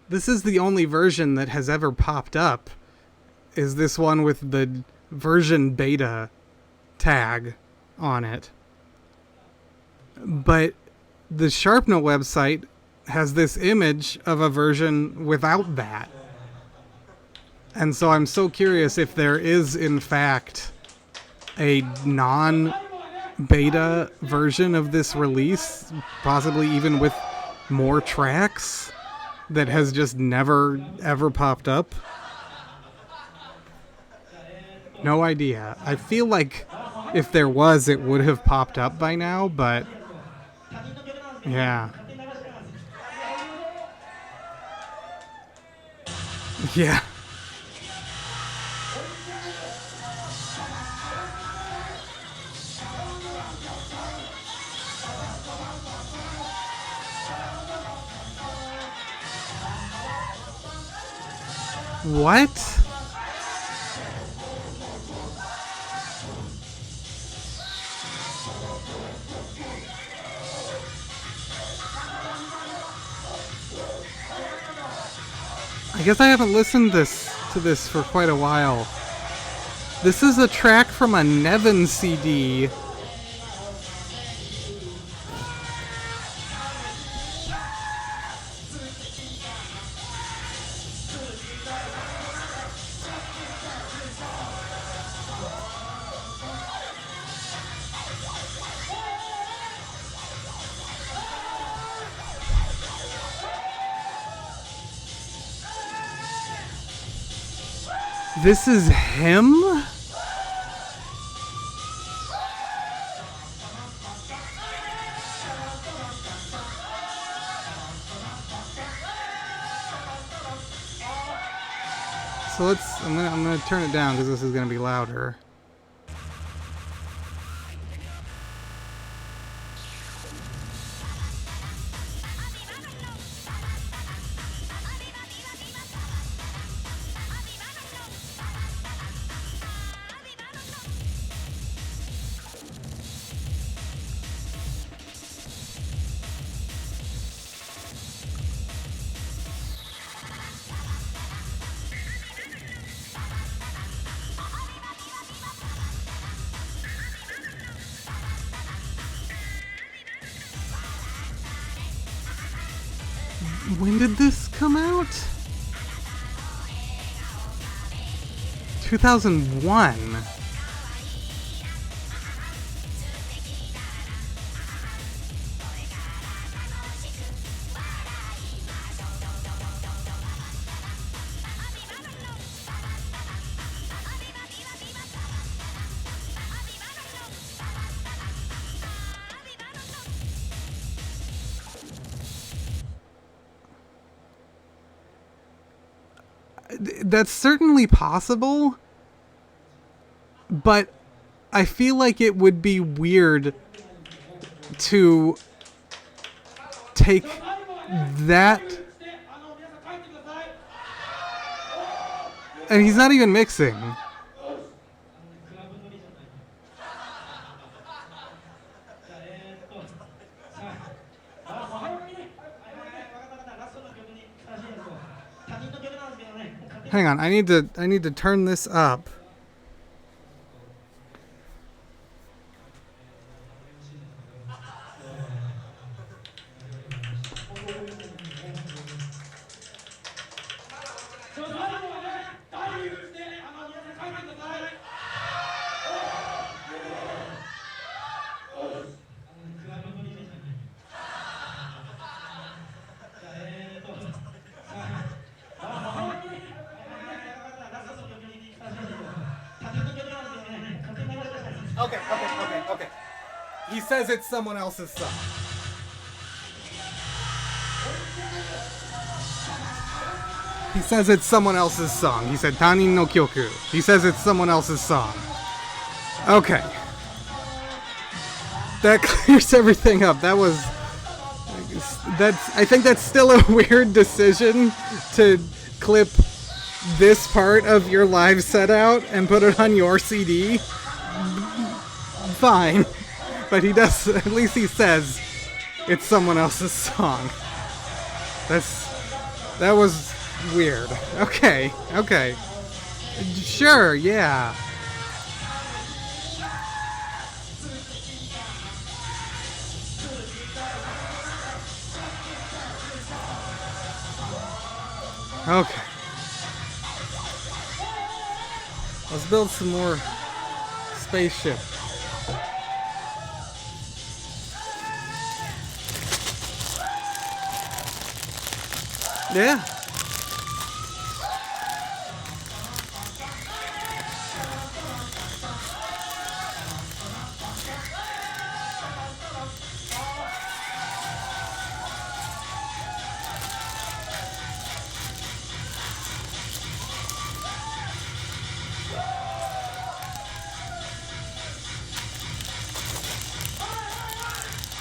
the only version that has ever popped up, is this one with the version beta tag on it. But the Sharpnel website has this image of a version without that. And so I'm so curious if there is in fact a non-beta version of this release, possibly even with more tracks, that has just never ever popped up. No idea. I feel like if there was, it would have popped up by now, but yeah. Yeah. What? I guess I haven't listened to this for quite a while. This is a track from a Nevin CD. This is him? So I'm gonna turn it down because this is gonna be louder. When did this come out? 2001. That's certainly possible, but I feel like it would be weird to take that, and he's not even mixing. Hang on, I need to turn this up. Okay. He says it's someone else's song. He says it's someone else's song. He said Tanin no Kyoku. He says it's someone else's song. Okay. That clears everything up. I think that's still a weird decision to clip this part of your live set out and put it on your CD. Fine. But he does, at least he says it's someone else's song. That was weird. Okay. Sure, yeah. Okay. Let's build some more spaceship. Yeah.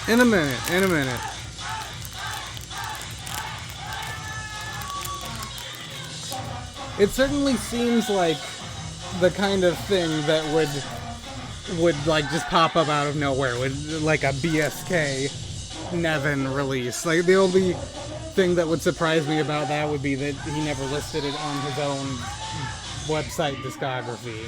In a minute. It certainly seems like the kind of thing that would like just pop up out of nowhere, with like a BSK Nevin release. Like the only thing that would surprise me about that would be that he never listed it on his own website discography.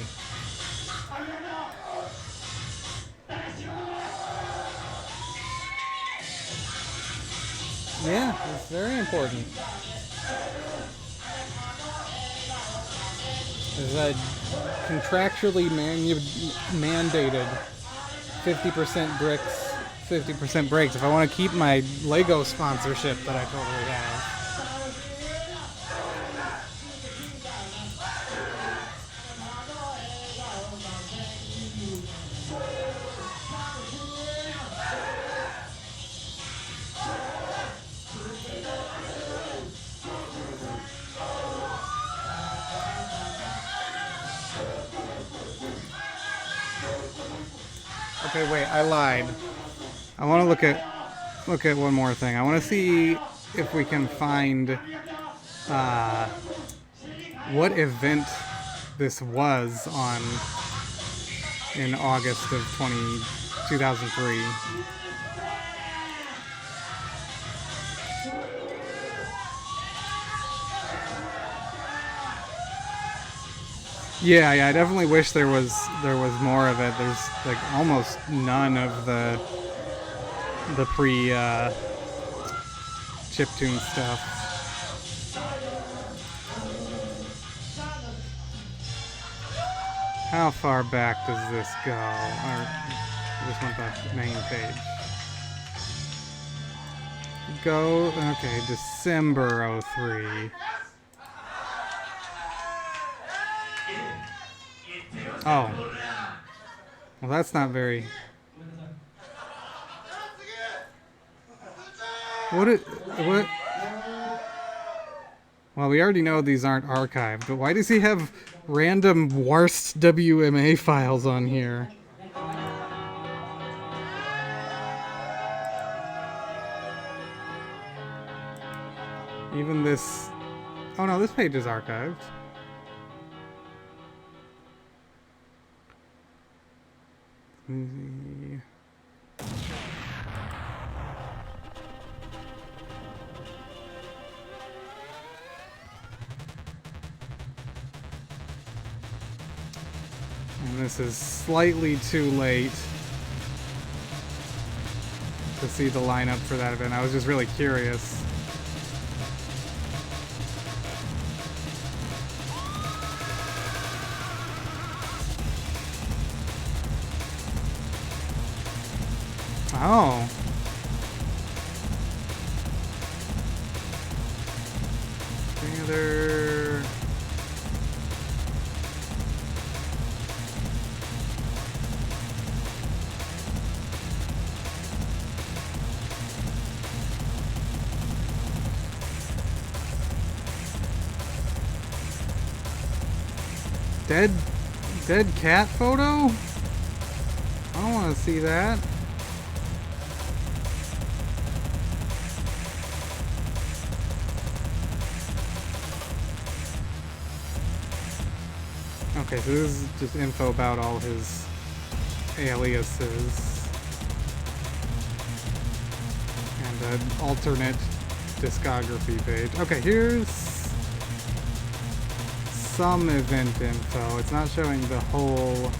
Yeah, it's very important. There's a contractually mandated 50% bricks, 50% breaks if I want to keep my Lego sponsorship that I totally have. Okay, wait, I lied. I want to look at one more thing. I want to see if we can find what event this was on in August of 2003. Yeah, I definitely wish there was more of it. There's like almost none of the chiptune stuff. How far back does this go? Or I just want the main page. Go, okay, December 03. Oh. Well, that's not very... What? Well, we already know these aren't archived, but why does he have random worst WMA files on here? Even this... Oh no, this page is archived. And this is slightly too late to see the lineup for that event. I was just really curious. Oh. Any other... Dead cat photo? I don't want to see that. Okay, so this is just info about all his aliases. And an alternate discography page. Okay, here's some event info. It's not showing the whole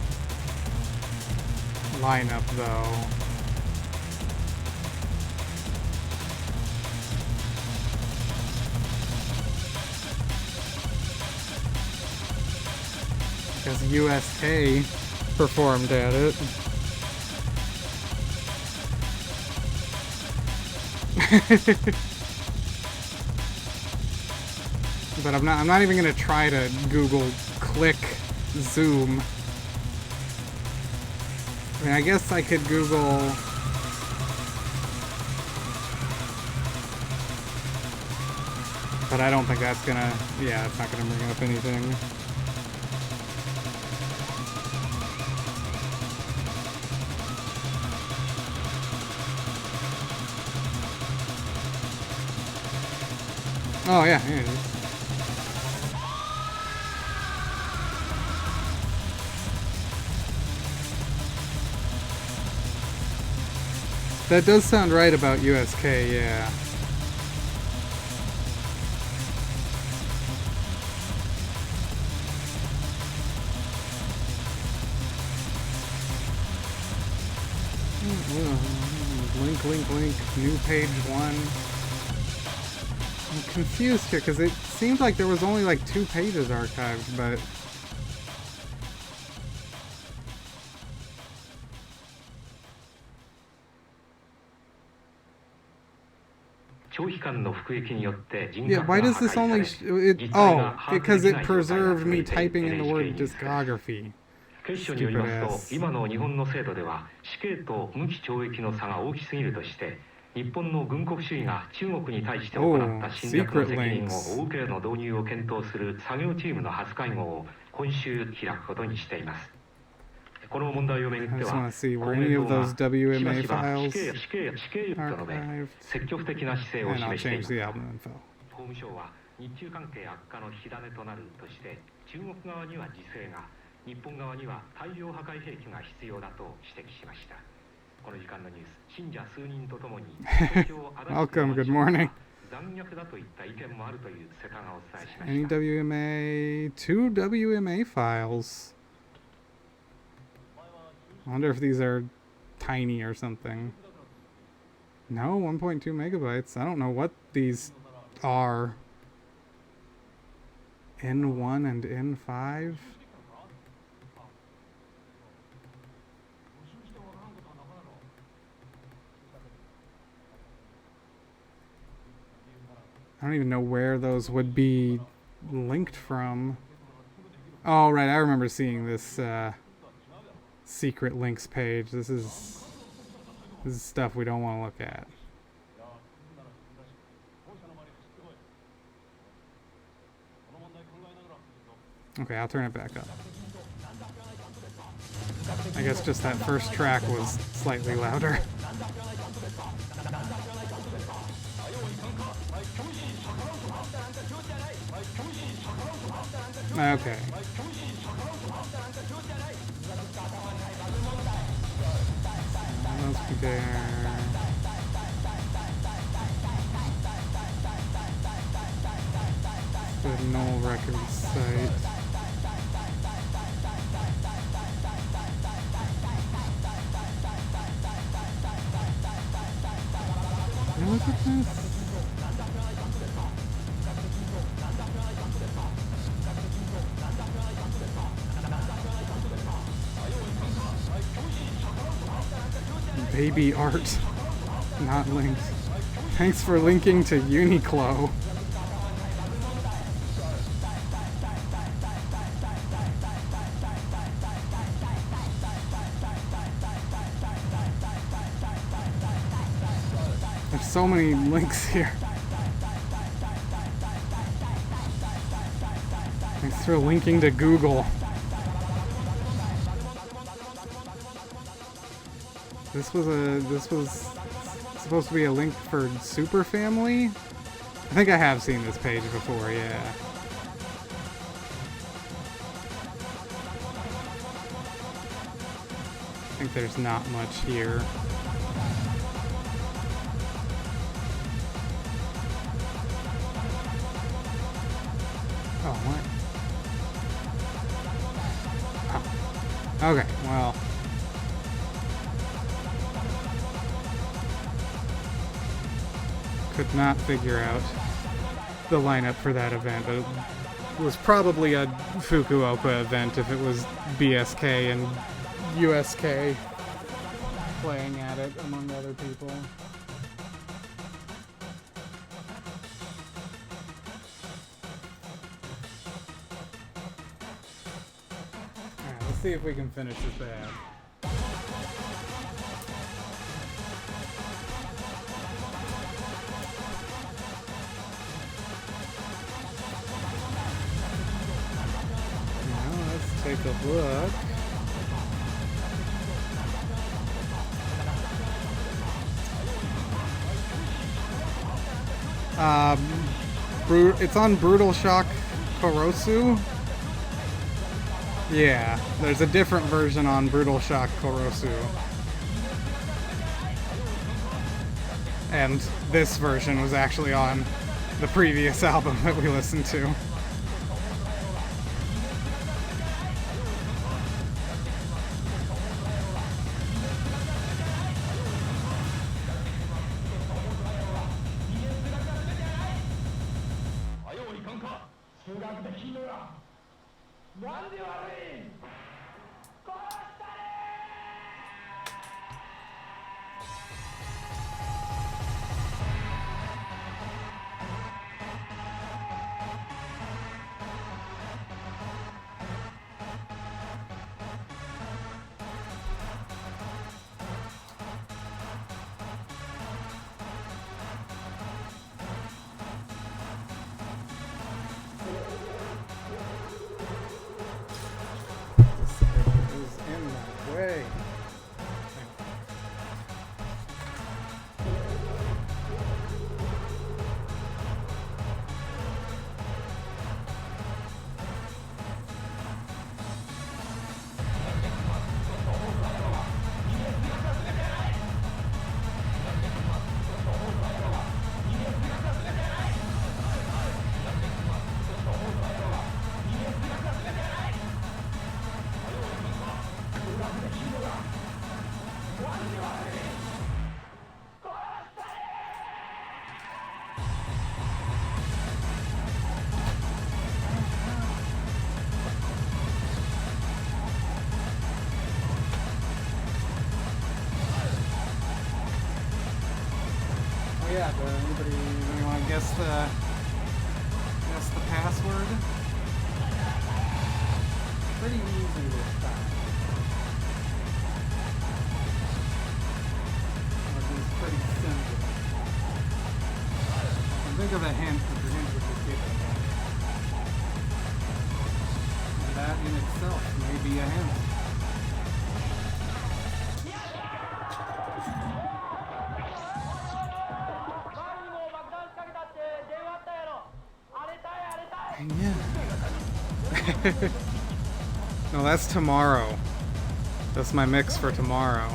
lineup though. Because USK performed at it. But I'm not even gonna try to Google click Zoom. I mean, I guess I could Google but I don't think that's gonna, yeah, it's not gonna bring up anything. Oh yeah, here it is. That does sound right about USK, yeah. Link, new page 1. I'm confused here because it seemed like there was only like 2 pages archived, but yeah, why does this only oh, because it preserved me typing in the word discography. 警視庁によりますと、今の日本の制度では死刑と無期懲役の差が大きすぎるとして、日本の軍国主義が中国に対して行った侵略の責任を負う刑の導入を検討する作業チームの初会合を今週開くことにしています。この問題をめぐっては、公明党がしばしば死刑と述べ、積極的な姿勢を示しています。法務省は日中関係悪化の火種となるとして、中国側には自制が、日本側には大量破壊兵器が必要だと指摘しました。この時間のニュース、信者数人とともにWelcome, good morning. 残虐だといった意見もあるという瀬田がお伝えしました。Any WMA, 2 WMA files. I wonder if these are tiny or something. No, 1.2 megabytes. I don't know what these are. N1 and N5? I don't even know where those would be linked from. Oh, right, I remember seeing this secret links page. This is stuff we don't want to look at. Okay, I'll turn it back up. I guess just that first track was slightly louder. Okay. Let's compare. The null record site. Can I look at this? Baby art, not linked. Thanks for linking to Uniqlo. There's so many links here. Thanks for linking to Google. This was supposed to be a link for Super Family? I think I have seen this page before, yeah. I think there's not much here. Oh, what? Oh. Okay, well. Could not figure out the lineup for that event, but it was probably a Fukuoka event if it was BSK and USK playing at it among other people. Alright, let's see if we can finish this ad. Take a look. It's on Brutal Shock Korosu. Yeah, there's a different version on Brutal Shock Korosu. And this version was actually on the previous album that we listened to. yeah, anybody want to guess the password? Pretty easy this time. Which is pretty simple. I can think of a hint, but the hint would just give it away. And that in itself may be a hint. Yeah. No, that's tomorrow. That's my mix for tomorrow.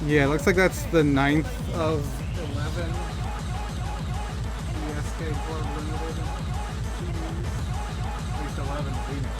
Yeah, it looks like that's the 9th of 11 BSK Club Limited CDs. At least 11 we know.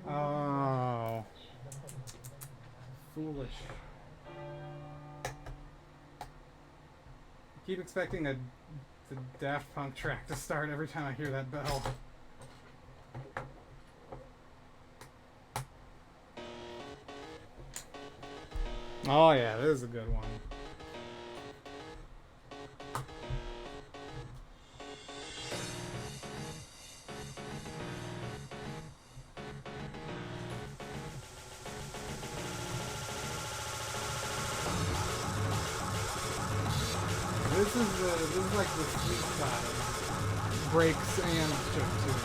Oh. Foolish. I keep expecting the Daft Punk track to start every time I hear that bell. Oh yeah, this is a good one. This is like the sweet spot of breaks and chiptune.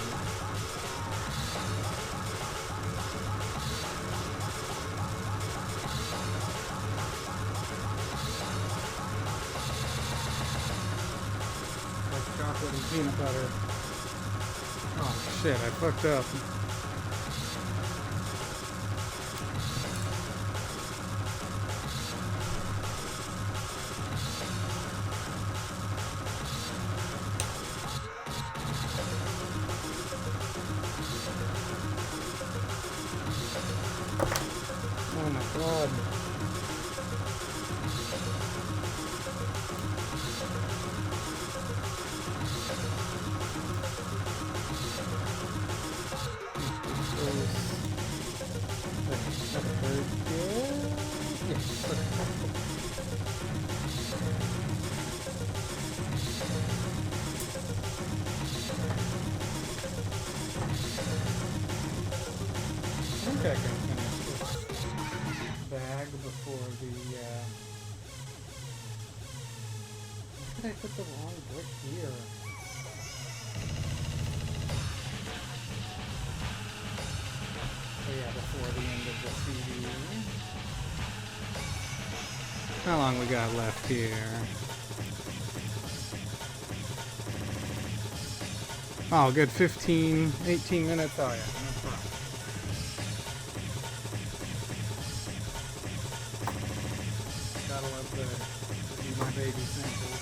Like chocolate and peanut butter. Oh shit, I fucked up. Oh my god. I think I can finish this bag before the, why did I put the wrong brick here? Oh yeah, before the end of the CD. How long we got left here? Oh, good 15, 18 minutes. Oh yeah, no problem. Gotta love the Be My Baby samples.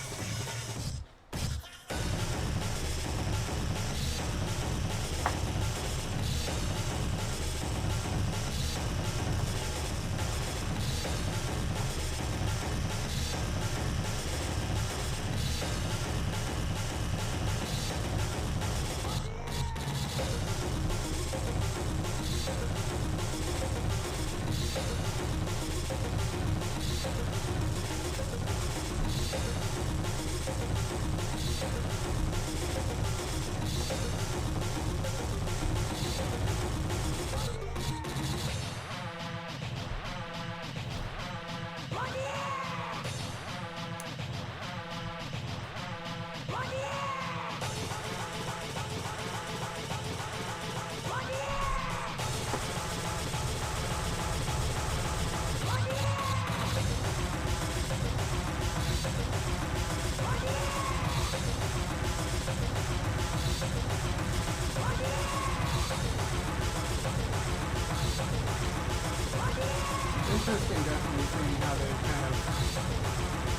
interesting, definitely seeing how they kind of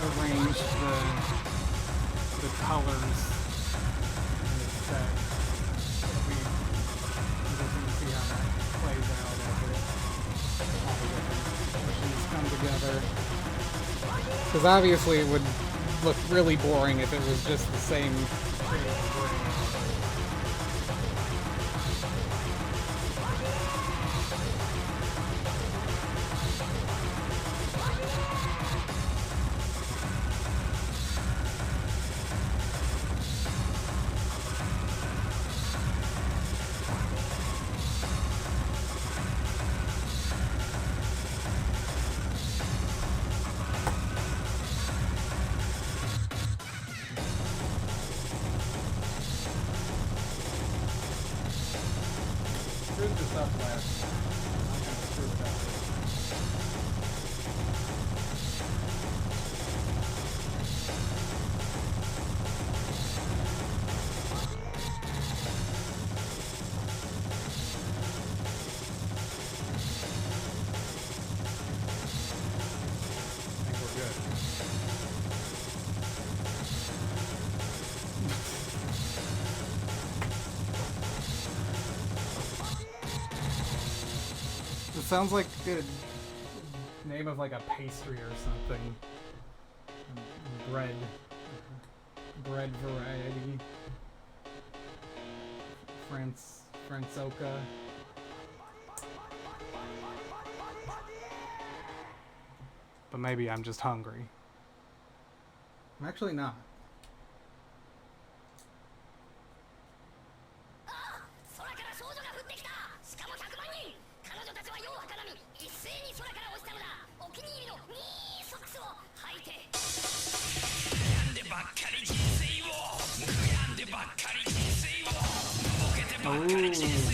arranged the colors in the set. It'll be interesting to see how that plays out as all the different portions come together. Because obviously it would look really boring if it was just the same shade of gray. Screwed this up last time. I'm not gonna screw it up I think we're good. It sounds like the name of like a pastry or something. Bread variety. Francoka. But maybe I'm just hungry. I'm actually not. Oh, now you're talking.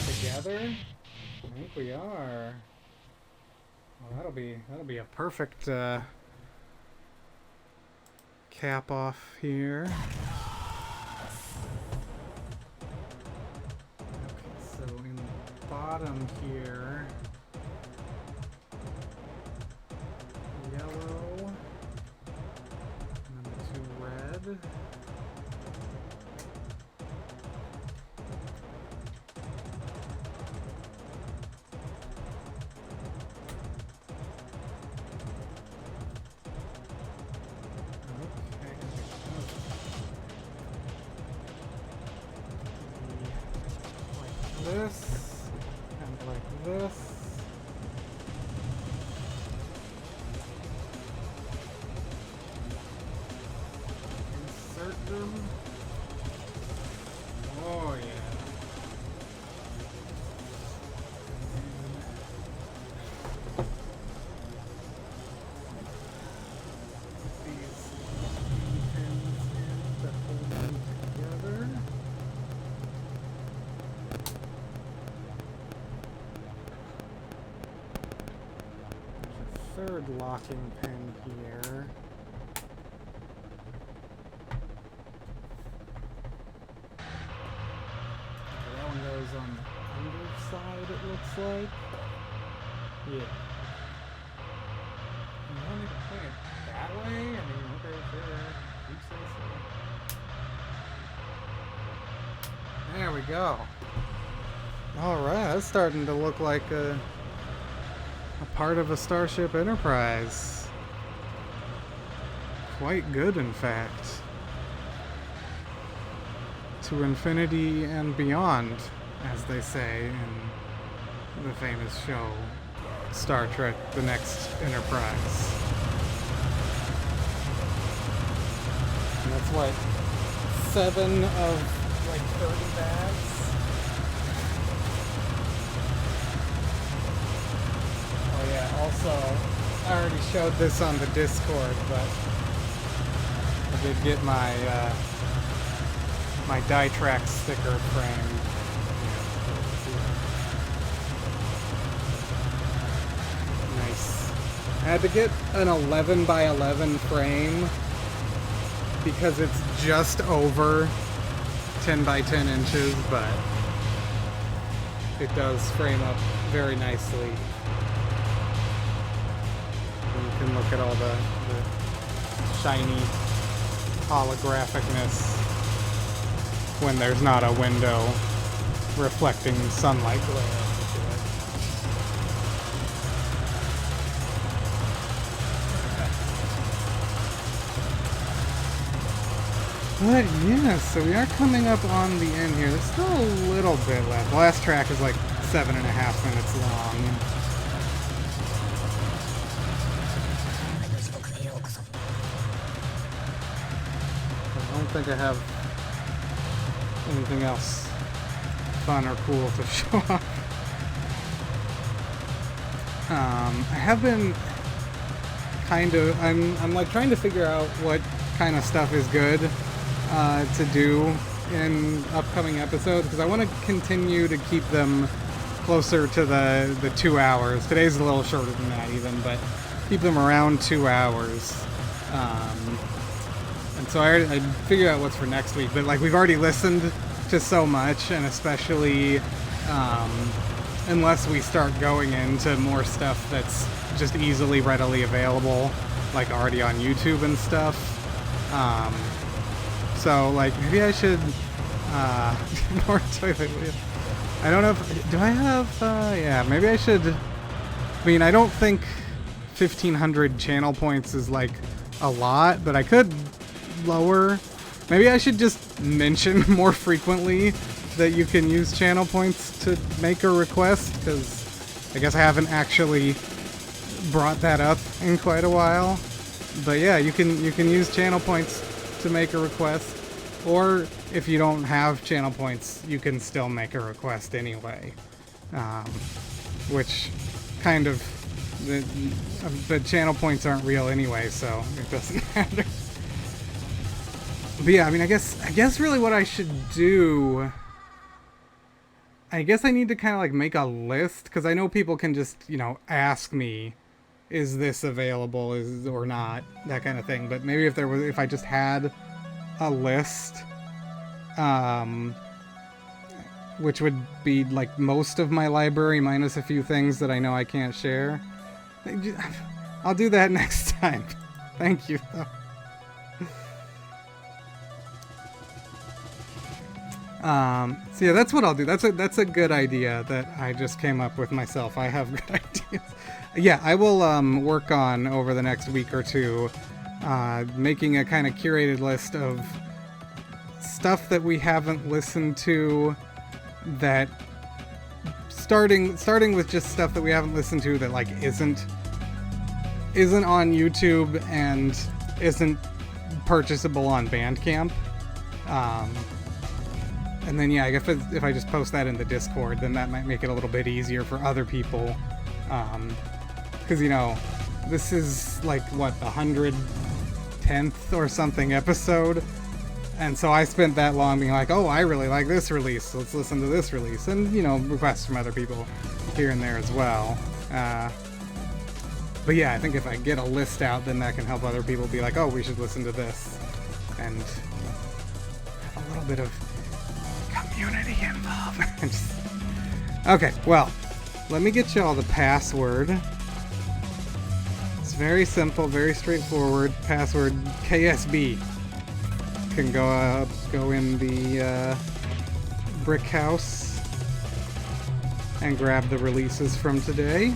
Together? I think we are. Well, that'll be a perfect cap off here. Okay, so in the bottom here, Yelllow, This and like this. Insert them. Oh yeah. These pins in that hold them together. Third locking pin here. Okay, that one goes on the underside, it looks like. Yeah. You want me to put it that way? I mean, okay, sure. You say so. There we go. Alright, that's starting to look like a part of a Starship Enterprise. Quite good, in fact. To infinity and beyond, as they say in the famous show Star Trek: The Next Enterprise. And that's what, 7 of like 30 bags? Oh yeah, also, I already showed this on the Discord, but I did get my my Ditrax sticker frame. Nice. I had to get an 11 by 11 frame because it's just over 10 by 10 inches, but it does frame up very nicely. You can look at all the shiny holographicness when there's not a window reflecting sunlight glare into it. But yeah, so we are coming up on the end here. There's still a little bit left. The last track is like 7.5 minutes long. I don't think I have anything else fun or cool to show off. I have been I'm like trying to figure out what kind of stuff is good to do in upcoming episodes, because I want to continue to keep them closer to the 2 hours. Today's a little shorter than that even, but keep them around 2 hours. And so I figured out what's for next week, but like we've already listened to so much, and especially unless we start going into more stuff that's just easily readily available, like already on YouTube and stuff. So like maybe I should more toilet. I don't know if do I have yeah, maybe I should. I mean, I don't think 1,500 channel points is like a lot, but I could lower. Maybe I should just mention more frequently that you can use channel points to make a request, because I guess I haven't actually brought that up in quite a while. But yeah, you can use channel points to make a request, or if you don't have channel points, you can still make a request anyway. Which kind of the channel points aren't real anyway, so it doesn't matter. But yeah, I mean, I guess really what I should do, I guess I need to kind of like make a list, because I know people can just, you know, ask me, is this available, or not, that kind of thing. But maybe if I just had a list, which would be like most of my library minus a few things that I know I can't share. I'll do that next time. Thank you, though. So yeah, that's what I'll do. That's a good idea that I just came up with myself. I have good ideas. Yeah, I will work on over the next week or two, making a kind of curated list of stuff that we haven't listened to, that starting with just stuff that we haven't listened to that like isn't on YouTube and isn't purchasable on Bandcamp. And then, yeah, if I just post that in the Discord, then that might make it a little bit easier for other people. Because, you know, this is like, what, the 110th or something episode? And so I spent that long being like, oh, I really like this release, so let's listen to this release. And, you know, requests from other people here and there as well. But yeah, I think if I get a list out, then that can help other people be like, oh, we should listen to this. And have a little bit of community involvement. Okay, well, let me get y'all the password. It's very simple, very straightforward. Password KSB. Can go in the brick house and grab the releases from today,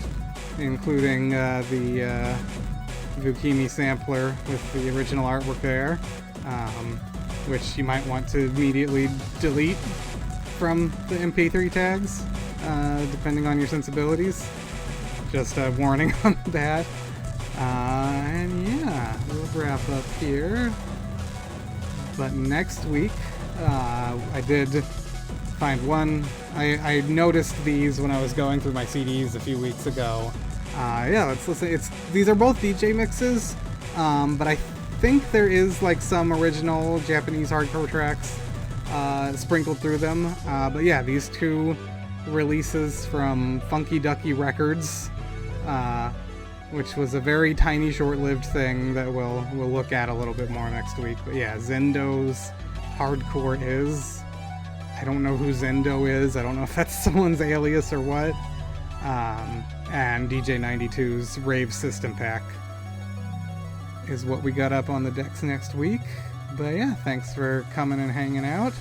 including the Vukimi sampler with the original artwork there, which you might want to immediately delete from the MP3 tags, depending on your sensibilities. Just a warning on that. And yeah, we'll wrap up here. But next week, I did find one. I noticed these when I was going through my CDs a few weeks ago. Yeah, let's listen. These are both DJ mixes, but I think there is like some original Japanese hardcore tracks sprinkled through them. But yeah, these two releases from Funky Ducky Records, which was a very tiny, short-lived thing that we'll look at a little bit more next week. But yeah, Zendo's Hardcore Is. I don't know who Zendo is. I don't know if that's someone's alias or what. And DJ 92's Rave System Pack is what we got up on the decks next week. But yeah, thanks for coming and hanging out.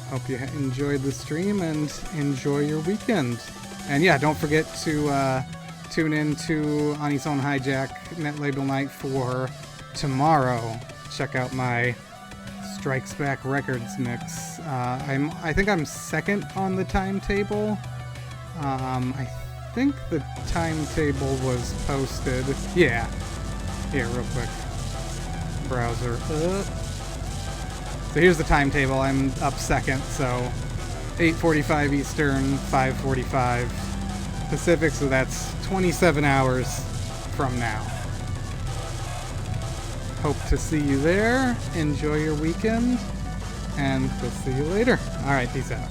Hope you enjoyed the stream and enjoy your weekend. And yeah, don't forget to tune in to Anison Hijack Net Label Night for tomorrow. Check out my Strikes Back Records mix. I think I'm second on the timetable. I think the timetable was posted. Yeah. Here, real quick. Browser up. So here's the timetable. I'm up second, so 8:45 Eastern, 5:45 Pacific, so that's 27 hours from now. Hope to see you there. Enjoy your weekend, and we'll see you later. Alright, peace out.